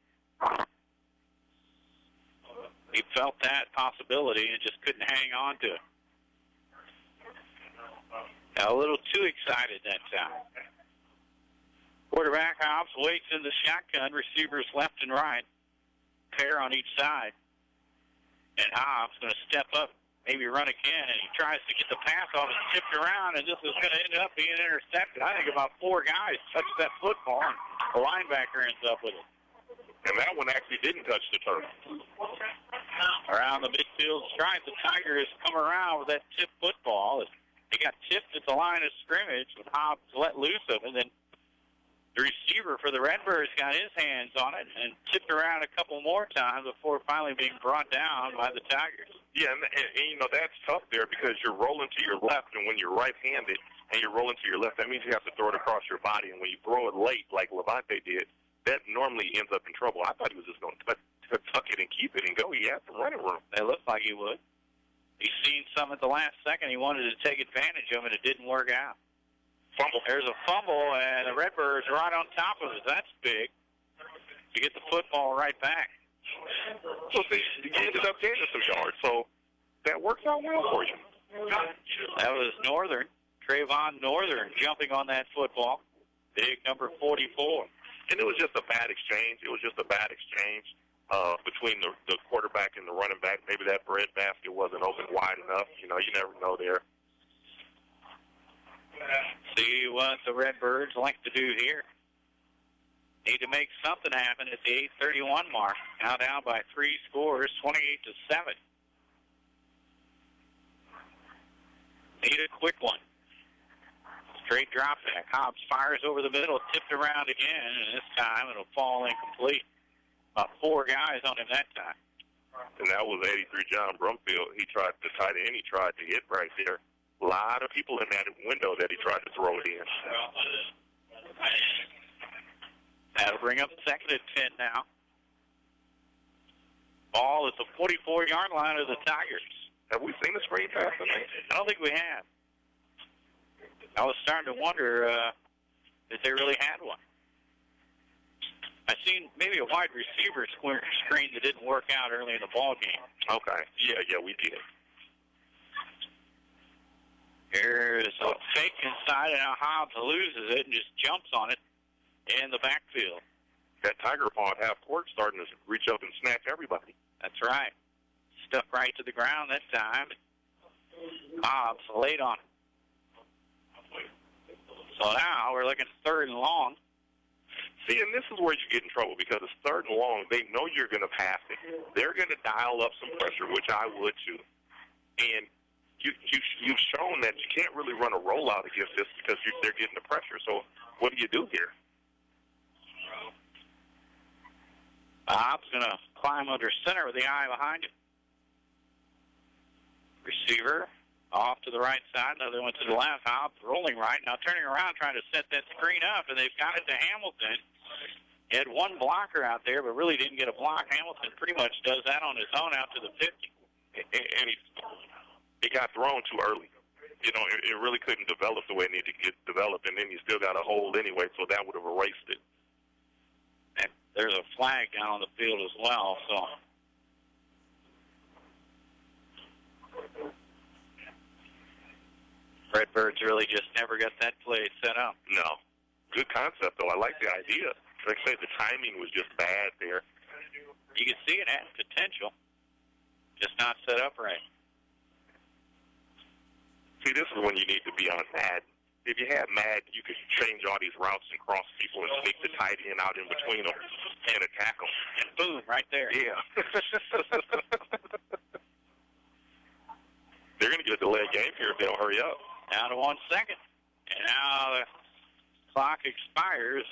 B: He felt that possibility and just couldn't hang on to it. A little too excited that time. Quarterback Hobbs waits in the shotgun. Receivers left and right. Pair on each side. And Hobbs going to step up, maybe run again, and he tries to get the pass off and tipped around, and this is going to end up being intercepted. I think about 4 guys touched that football, and the linebacker ends up with it.
C: And that one actually didn't touch the turf.
B: Around the midfield stripe, the Tigers come around with that tipped football. They got tipped at the line of scrimmage when Hobbs let loose of it, and then the receiver for the Redbirds got his hands on it and tipped around a couple more times before finally being brought down by the Tigers.
C: Yeah, and that's tough there because you're rolling to your left, and when you're right-handed and you're rolling to your left, that means you have to throw it across your body. And when you throw it late, like Levante did, that normally ends up in trouble. I thought he was just going to tuck it and keep it and go. He had some running room.
B: It looked like he would. He's seen some at the last second. He wanted to take advantage of it. It didn't work out.
C: Fumble.
B: There's a fumble, and the Redbirds are right on top of it. That's big. To get the football right back.
C: So see, you ended up gaining some yards, so that works out well for you.
B: That was Northern, Trayvon Northern, jumping on that football. Big number 44.
C: And it was just a bad exchange. Between the quarterback and the running back. Maybe that bread basket wasn't open wide enough. You never know there.
B: See what the Redbirds like to do here. Need to make something happen at the 8:31 mark. Now down by 3 scores, 28-7. Need a quick one. Straight drop back. Hobbs fires over the middle, tipped around again, and this time it'll fall incomplete. About 4 guys on him that time.
C: And that was 83 John Brumfield. He tried to tight end. He tried to hit right there. A lot of people in that window that he tried to throw it in.
B: That'll bring up second and 10 now. Ball at the 44-yard line of the Tigers.
C: Have we seen a screen pass tonight?
B: I don't think we have. I was starting to wonder if they really had one. I seen maybe a wide receiver screen that didn't work out early in the ball game.
C: Okay. Yeah, we did.
B: Here's a fake inside, and now Hobbs loses it and just jumps on it in the backfield.
C: that Tiger paw at half court starting to reach up and snatch everybody.
B: That's right. Stuck right to the ground that time. Hobbs late on it. So now we're looking at 3rd and long.
C: See, and this is where you get in trouble because it's 3rd and long. They know you're going to pass it. They're going to dial up some pressure, which I would too. And you've shown that you can't really run a rollout against this because they're getting the pressure. So what do you do here?
B: Hobbs going to climb under center with the eye behind him. Receiver off to the right side. Another one to the left. Hobbs rolling right. Now turning around, trying to set that screen up, and they've got it to Hamilton. He had one blocker out there, but really didn't get a block. Hamilton pretty much does that on his own out to the 50.
C: And he got thrown too early. You know, it really couldn't develop the way it needed to get developed, and then you still got a hold anyway, so that would have erased it.
B: And there's a flag down on the field as well, so... Redbirds really just never got that play set up.
C: No. Good concept, though. I like the idea. Like I say, the timing was just bad there.
B: You can see it had potential, just not set up right.
C: See, this is when you need to be on Madden. If you had Madden, you could change all these routes and cross people and sneak the tight end out in between them and attack them.
B: And boom, right there.
C: Yeah. They're going to get a delayed game here if they don't hurry up.
B: Down to 1 second. And now the clock expires.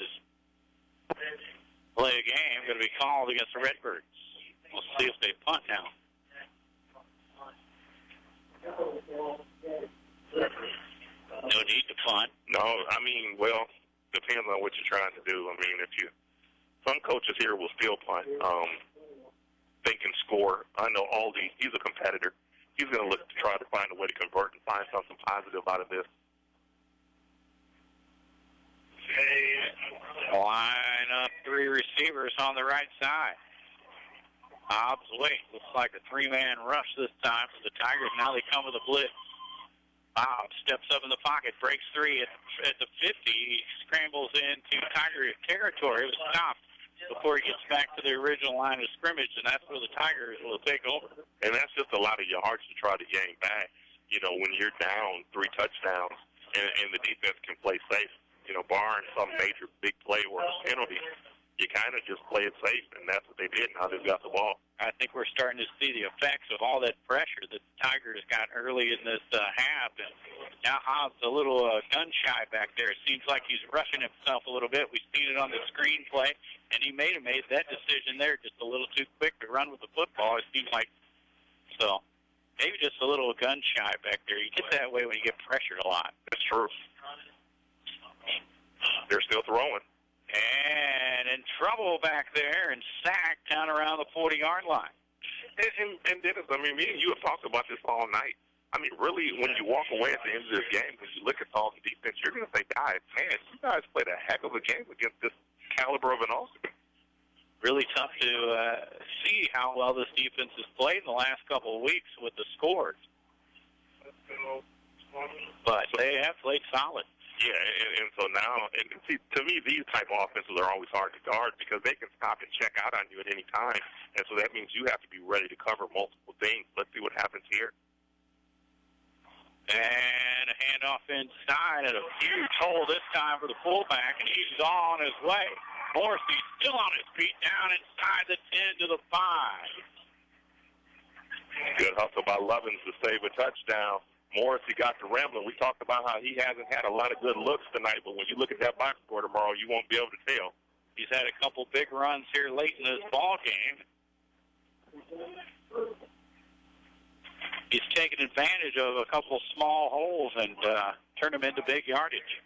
B: Play a game going to be called against the Redbirds. We'll see if they punt now. No need to punt.
C: No, I mean, well, depends on what you're trying to do. I mean, some coaches here will still punt. They can score. I know Aldi, he's a competitor. He's going to look to try to find a way to convert and find something positive out of this.
B: Line up 3 receivers on the right side. Hobbs wait. Looks like a 3-man rush this time for the Tigers. Now they come with a blitz. Hobbs steps up in the pocket, breaks 3 at the 50. He scrambles into Tiger territory. It was stopped before he gets back to the original line of scrimmage, and that's where the Tigers will take over.
C: And that's just a lot of yards to try to gain back. You know, when you're down 3 touchdowns and the defense can play safe, you know, barring some major big play or a penalty, you kind of just play it safe, and that's what they did. Now they've got the ball.
B: I think we're starting to see the effects of all that pressure that the Tigers got early in this half. And now Hobbs a little gun-shy back there. It seems like he's rushing himself a little bit. We've seen it on the screenplay, and he made that decision there just a little too quick to run with the football, it seems like. So maybe just a little gun-shy back there. You get that way when you get pressured a lot.
C: That's true. They're still throwing.
B: And in trouble back there and sacked down around the 40-yard line.
C: And Dennis, I mean, me and you have talked about this all night. I mean, really, when you walk away at the end of this game, when you look at all the defense, you're going to say, guys, man, you guys played a heck of a game against this caliber of an offense.
B: Really tough to see how well this defense has played in the last couple of weeks with the scores. But they have played solid.
C: Yeah, and so now, and see, to me, these type of offenses are always hard to guard because they can stop and check out on you at any time, and so that means you have to be ready to cover multiple things. Let's see what happens here.
B: And a handoff inside and a huge hole this time for the fullback, and he's on his way. Morrissey still on his feet down inside the 10 to the 5.
C: Good hustle by Lovins to save a touchdown. Morrissey got to rambling. We talked about how he hasn't had a lot of good looks tonight, but when you look at that box score tomorrow, you won't be able to tell.
B: He's had a couple big runs here late in this ball game. He's taken advantage of a couple small holes and turned them into big yardage.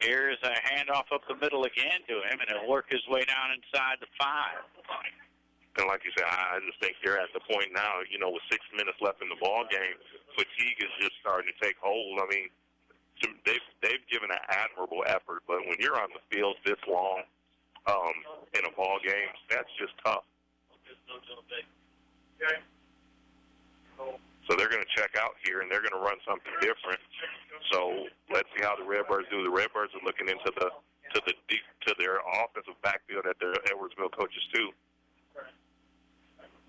B: Here's a handoff up the middle again to him, and he'll work his way down inside the 5.
C: And like you said, I just think they're at the point now, you know, with 6 minutes left in the ball game, fatigue is just starting to take hold. I mean, they've given an admirable effort, but when you're on the field this long in a ball game, that's just tough. So they're going to check out here, and they're going to run something different. So let's see how the Redbirds do. The Redbirds are looking into the to their offensive backfield at their Edwardsville coaches too.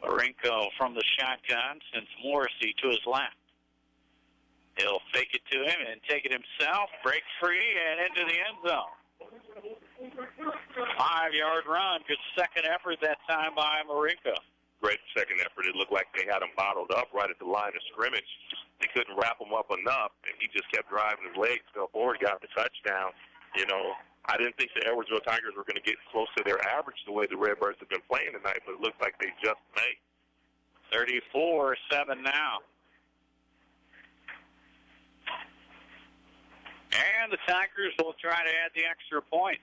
B: Marinko from the shotgun sends Morrissey to his left. He'll fake it to him and take it himself, break free, and into the end zone. 5-yard run. Good second effort that time by Marinko.
C: Great second effort. It looked like they had him bottled up right at the line of scrimmage. They couldn't wrap him up enough, and he just kept driving his legs, fell forward, got the touchdown. You know, I didn't think the Edwardsville Tigers were going to get close to their average the way the Redbirds have been playing tonight, but it looks like they just may.
B: 34-7 now. And the Tigers will try to add the extra point.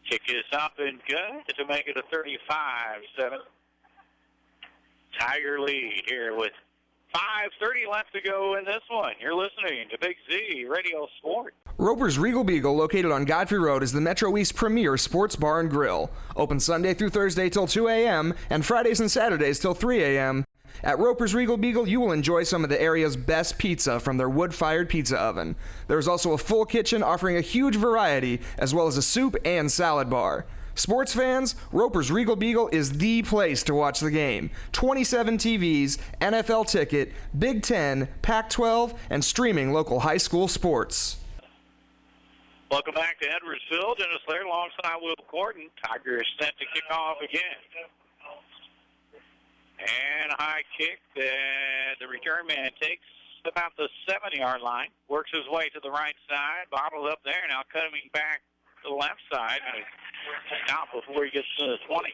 B: Kick is up and good to make it a 35-7. Tiger lead here with 5:30 left to go in this one. You're listening to Big Z Radio Sport.
A: Roper's Regal Beagle, located on Godfrey Road, is the Metro East premier sports bar and grill. Open Sunday through Thursday till 2 a.m. and Fridays and Saturdays till 3 a.m. At Roper's Regal Beagle, you will enjoy some of the area's best pizza from their wood-fired pizza oven. There's also a full kitchen offering a huge variety, as well as a soup and salad bar. Sports fans, Roper's Regal Beagle is the place to watch the game. 27 TVs, NFL ticket, Big Ten, Pac-12, and streaming local high school sports.
B: Welcome back to Edwardsville. Dennis Laird alongside Will Gordon. Tigers set to kick off again. And a high kick that the return man takes about the 70-yard line. Works his way to the right side. Bottled up there. Now coming back to the left side. And stop before he gets to the 20.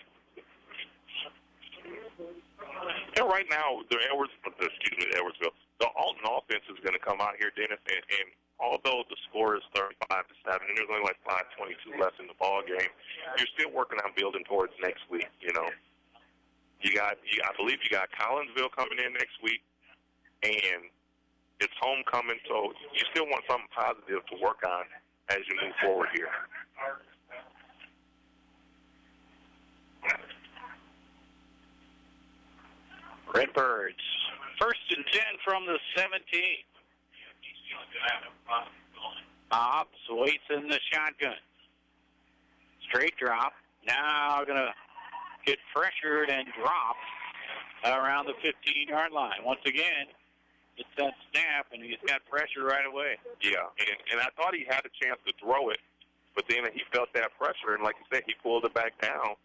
C: Yeah, right now, the Edwardsville, the Alton offense is going to come out here, Dennis, and although the score is 35-7, and there's only like 5:22 left in the ball game, you're still working on building towards next week. You know, I believe you got Collinsville coming in next week, and it's homecoming, so you still want something positive to work on as you move forward here.
B: Redbirds, 1st and 10 from the 17. Hobbs waits in the shotgun. Straight drop. Now going to get pressured and drop around the 15-yard line. Once again, it's that snap, and he's got pressure right away.
C: Yeah, and I thought he had a chance to throw it, but then he felt that pressure, and like you said, he pulled it back down.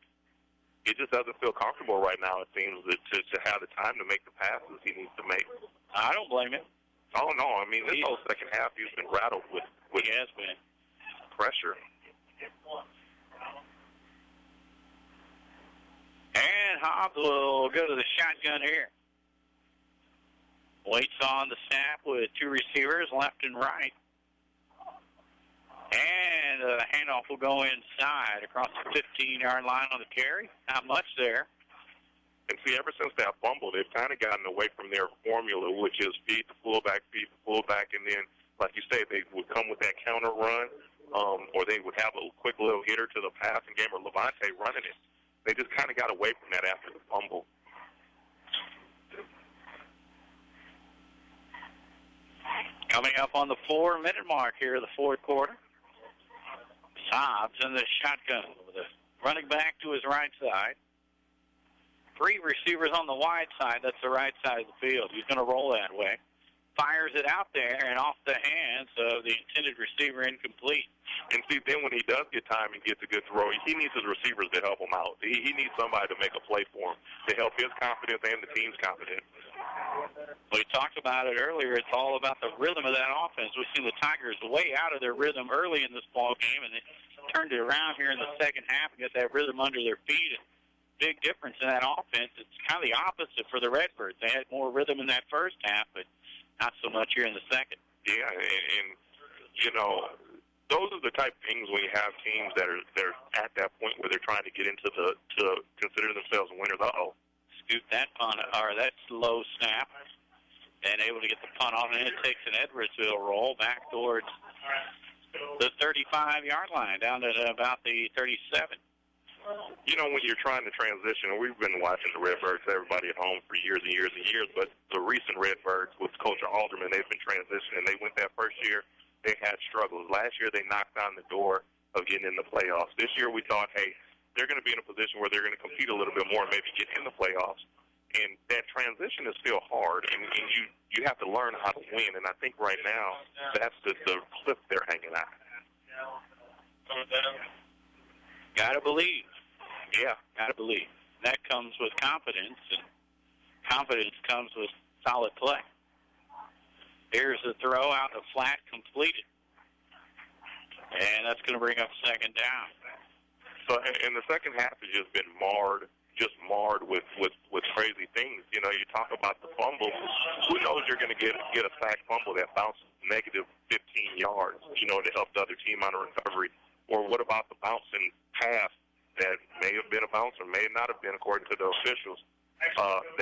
C: He just doesn't feel comfortable right now, it seems, to have the time to make the passes he needs to make.
B: I don't blame him.
C: Oh, no. I mean, this whole second half, he's been rattled with
B: he has been.
C: Pressure.
B: And Hobbs will go to the shotgun here. Waits on the snap with two receivers, left and right. And the handoff will go inside across the 15-yard line on the carry. Not much there.
C: And see, ever since that fumble, they've kind of gotten away from their formula, which is feed the fullback, and then, like you say, they would come with that counter run, or they would have a quick little hitter to the passing game, or Levante running it. They just kind of got away from that after the fumble.
B: Coming up on the 4-minute mark here of the fourth quarter. Hobbs in the shotgun with a running back to his right side. Three receivers on the wide side. That's the right side of the field. He's going to roll that way. Fires it out there and off the hands of the intended receiver, incomplete.
C: And see, then when he does get time and gets a good throw, he needs his receivers to help him out. He needs somebody to make a play for him to help his confidence and the team's confidence.
B: We talked about it earlier. It's all about the rhythm of that offense. We've seen the Tigers way out of their rhythm early in this ball game, and they turned it around here in the second half and got that rhythm under their feet. And big difference in that offense. It's kind of the opposite for the Redbirds. They had more rhythm in that first half, but not so much here in the second.
C: Yeah, and you know, those are the type of things when you have teams that are at that point where they're trying to get into to consider themselves winners.
B: Scoot that punt, or that slow snap, and able to get the punt on, and it takes an Edwardsville roll back towards the 35-yard line, down to about the 37.
C: You know, when you're trying to transition, and we've been watching the Redbirds, everybody at home for years and years and years, but the recent Redbirds with Coach Alderman, they've been transitioning. They went that first year they had struggles. Last year they knocked on the door of getting in the playoffs. This year we thought, hey, they're going to be in a position where they're going to compete a little bit more and maybe get in the playoffs. And that transition is still hard, and you have to learn how to win. And I think right now that's the cliff they're hanging at.
B: Gotta believe. Yeah, gotta believe. That comes with confidence, and confidence comes with solid play. Here's the throw out the flat, completed. And that's going to bring up second down.
C: So, and the second half has just been marred with crazy things. You know, you talk about the fumble. Who knows you're going to get a sack fumble that bounces negative 15 yards, you know, to help the other team on a recovery? Or what about the bouncing pass that may have been a bounce or may not have been according to the officials?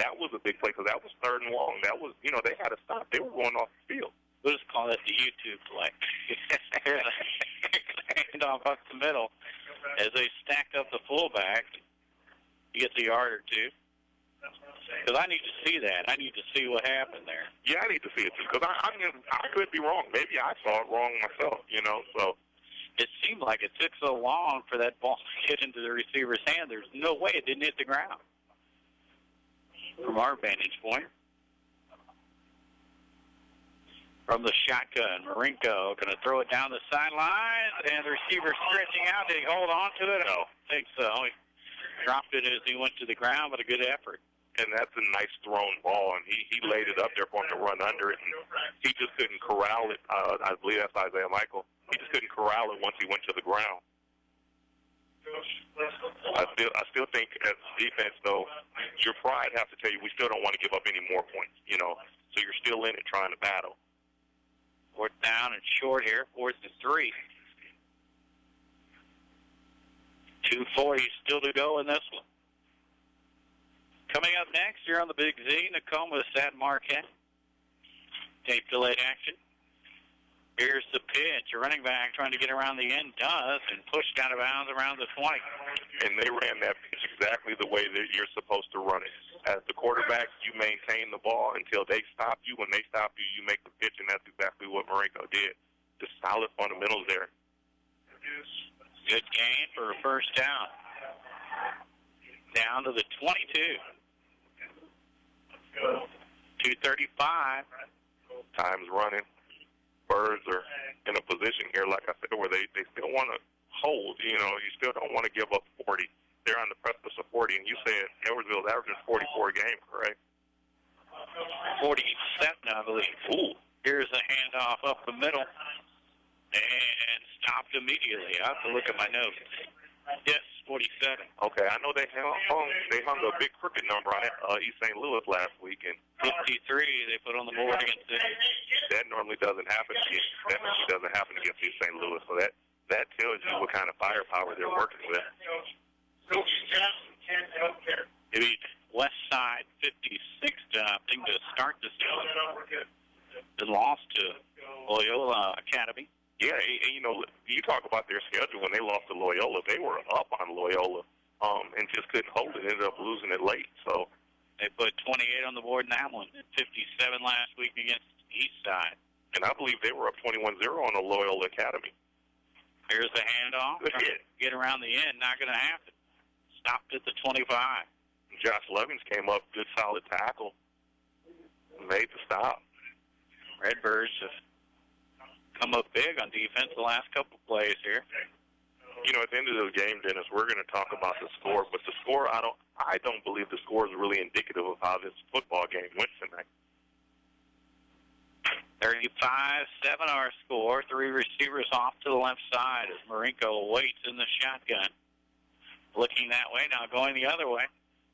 C: That was a big play because that was third and long. That was, you know, they had to stop. They were going off the field.
B: We'll just call that the YouTube play. Hand off up the middle as they stacked up the fullback. He gets a yard or two. Because I need to see that. I need to see what happened there.
C: Yeah, I need to see it too. Because I could be wrong. Maybe I saw it wrong myself. You know, so
B: it seemed like it took so long for that ball to get into the receiver's hand. There's no way it didn't hit the ground. From our vantage point. From the shotgun, Marinko going to throw it down the sideline, and the receiver stretching out. Did he hold on to it? No, I think so. He dropped it as he went to the ground, but a good effort.
C: And that's a nice thrown ball, and he laid it up there for him to run under it, and he just couldn't corral it. I believe that's Isaiah Michael. He just couldn't corral it once he went to the ground. I still think as defense, though, your pride has to tell you we still don't want to give up any more points, you know. So you're still in it trying to battle.
B: Fourth down and short here, 4th and 3. 2:40 still to go in this one. Coming up next, you're on the Big Z, Nokomis at Marquette. Tape delayed action. Here's the pitch. A running back trying to get around the end does and pushed out of bounds around the 20.
C: And they ran that pitch exactly the way that you're supposed to run it. As the quarterback, you maintain the ball until they stop you. When they stop you, you make the pitch, and that's exactly what Marinko did. The solid fundamentals there.
B: Good gain for a first down. Down to the 22. 2:35.
C: Time's running. Birds are in a position here, like I said, where they still want to hold. You know, you still don't want to give up 40. They're on the precipice of 40, and you said Edwardsville's averaging 44 a game, correct?
B: 47, I believe.
C: Ooh.
B: Here's a handoff up the middle, and stopped immediately. I have to look at my notes. Yes, 47.
C: Okay, I know they hung a big crooked number on it, East St. Louis last week, and
B: 53 they put on the board against it.
C: That normally doesn't happen against East St. Louis. So that tells you what kind of firepower they're working with.
B: It West Side 56-0 to start the season. They lost to Loyola Academy.
C: Yeah, and you know, you talk about their schedule. When they lost to Loyola, they were up on Loyola and just couldn't hold it. Ended up losing it late. So
B: they put 28 on the board in that one. 57 last week against East Side.
C: And I believe they were up 21-0 on the Loyola Academy.
B: Here's the handoff.
C: Good hit.
B: Get around the end. Not going to happen. Stopped at the 25.
C: Josh Lovings came up. Good solid tackle. Made the stop.
B: Redbirds have come up big on defense the last couple of plays here.
C: You know, at the end of the game, Dennis, we're going to talk about the score, but the score, I don't believe the score is really indicative of how this football game went tonight.
B: 35-7 our score. 3 receivers off to the left side as Marinko waits in the shotgun. Looking that way, now going the other way.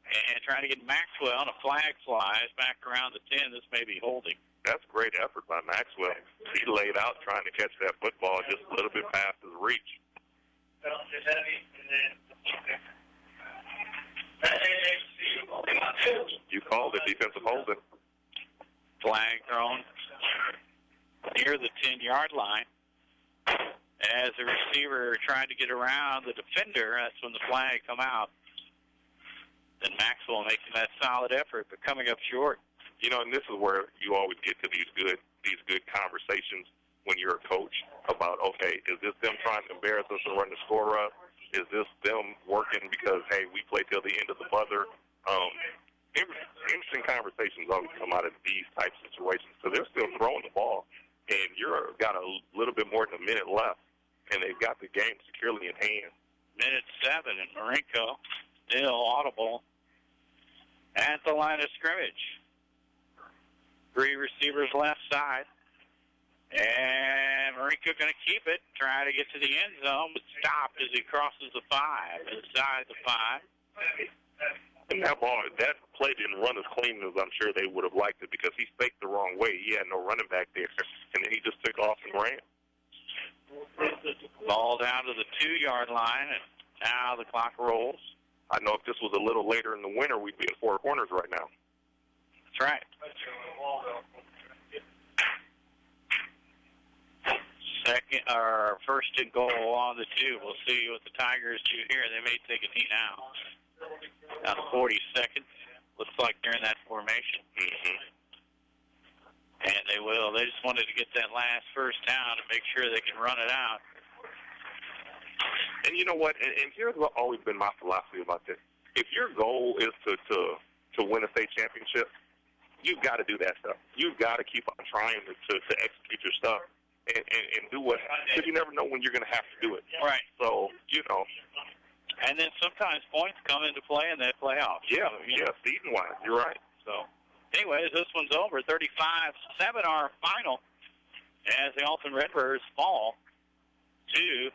B: And trying to get Maxwell, and a flag flies back around the 10. This may be holding.
C: That's great effort by Maxwell. He laid out trying to catch that football just a little bit past his reach. You called it defensive holding.
B: Flag thrown near the 10-yard line. As the receiver tried to get around the defender, that's when the flag come out. Then Maxwell making that solid effort, but coming up short.
C: You know, and this is where you always get to these good conversations. when you're a coach about, okay, is this them trying to embarrass us and run the score up? Is this them working because, hey, we play till the end of the buzzer? Interesting conversations always come out of these types of situations because they're still throwing the ball, and you've got a little bit more than a minute left, and they've got the game securely in hand.
B: Minute 7, and Marinko still audible at the line of scrimmage. 3 receivers left side. And Marinko going to keep it, try to get to the end zone, but stopped as he crosses the 5, inside the 5.
C: And that play didn't run as clean as I'm sure they would have liked it because he faked the wrong way. He had no running back there, and then he just took off and ran.
B: Ball down to the 2-yard line, and now the clock rolls.
C: I know if this was a little later in the winter, we'd be at 4 corners right now.
B: That's right. First and goal on the 2. We'll see what the Tigers do here. They may take a knee now. Now 40 seconds. Looks like they're in that formation. And they will. They just wanted to get that last first down and make sure they can run it out.
C: And you know what? And here's what always been my philosophy about this. If your goal is to win a state championship, you've got to do that stuff. You've got to keep on trying to execute your stuff. And do what, because you never know when you're going to have to do it.
B: Right.
C: So, you know.
B: And then sometimes points come into play in that playoff.
C: Yeah, season-wise, you're right.
B: So, anyways, this one's over. 35-7 our final as the Alton Redbirds fall to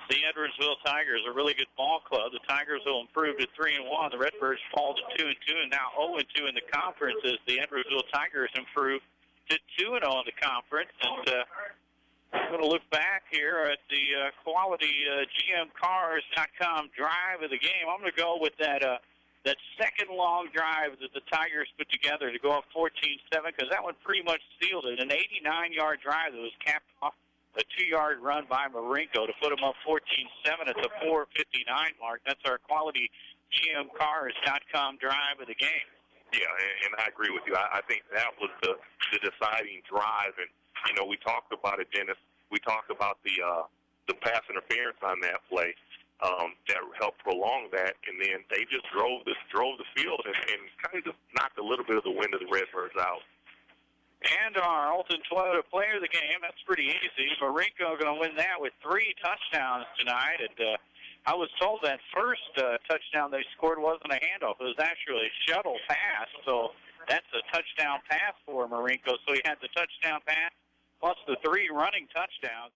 B: the Edwardsville Tigers, a really good ball club. The Tigers will improve to 3-1. The Redbirds fall to 2-2 and now 0-2 in the conference as the Edwardsville Tigers improve to 2-0 in the conference. And I'm going to look back here at the quality GMCars.com drive of the game. I'm going to go with that second long drive that the Tigers put together to go up 14-7 because that one pretty much sealed it. An 89-yard drive that was capped off a 2-yard run by Marinko to put them up 14-7 at the 4:59 mark. That's our quality GMCars.com drive of the game.
C: Yeah, and I agree with you. I think that was the deciding drive. And, you know, we talked about it, Dennis. We talked about the pass interference on that play that helped prolong that. And then they just drove the field and kind of just knocked a little bit of the wind of the Redbirds out.
B: And our Alton Toyota player of the game, that's pretty easy. Marinko going to win that with 3 touchdowns tonight. And I was told that first touchdown they scored wasn't a handoff. It was actually a shuttle pass. So that's a touchdown pass for Marinko. So he had the touchdown pass plus the 3 running touchdowns.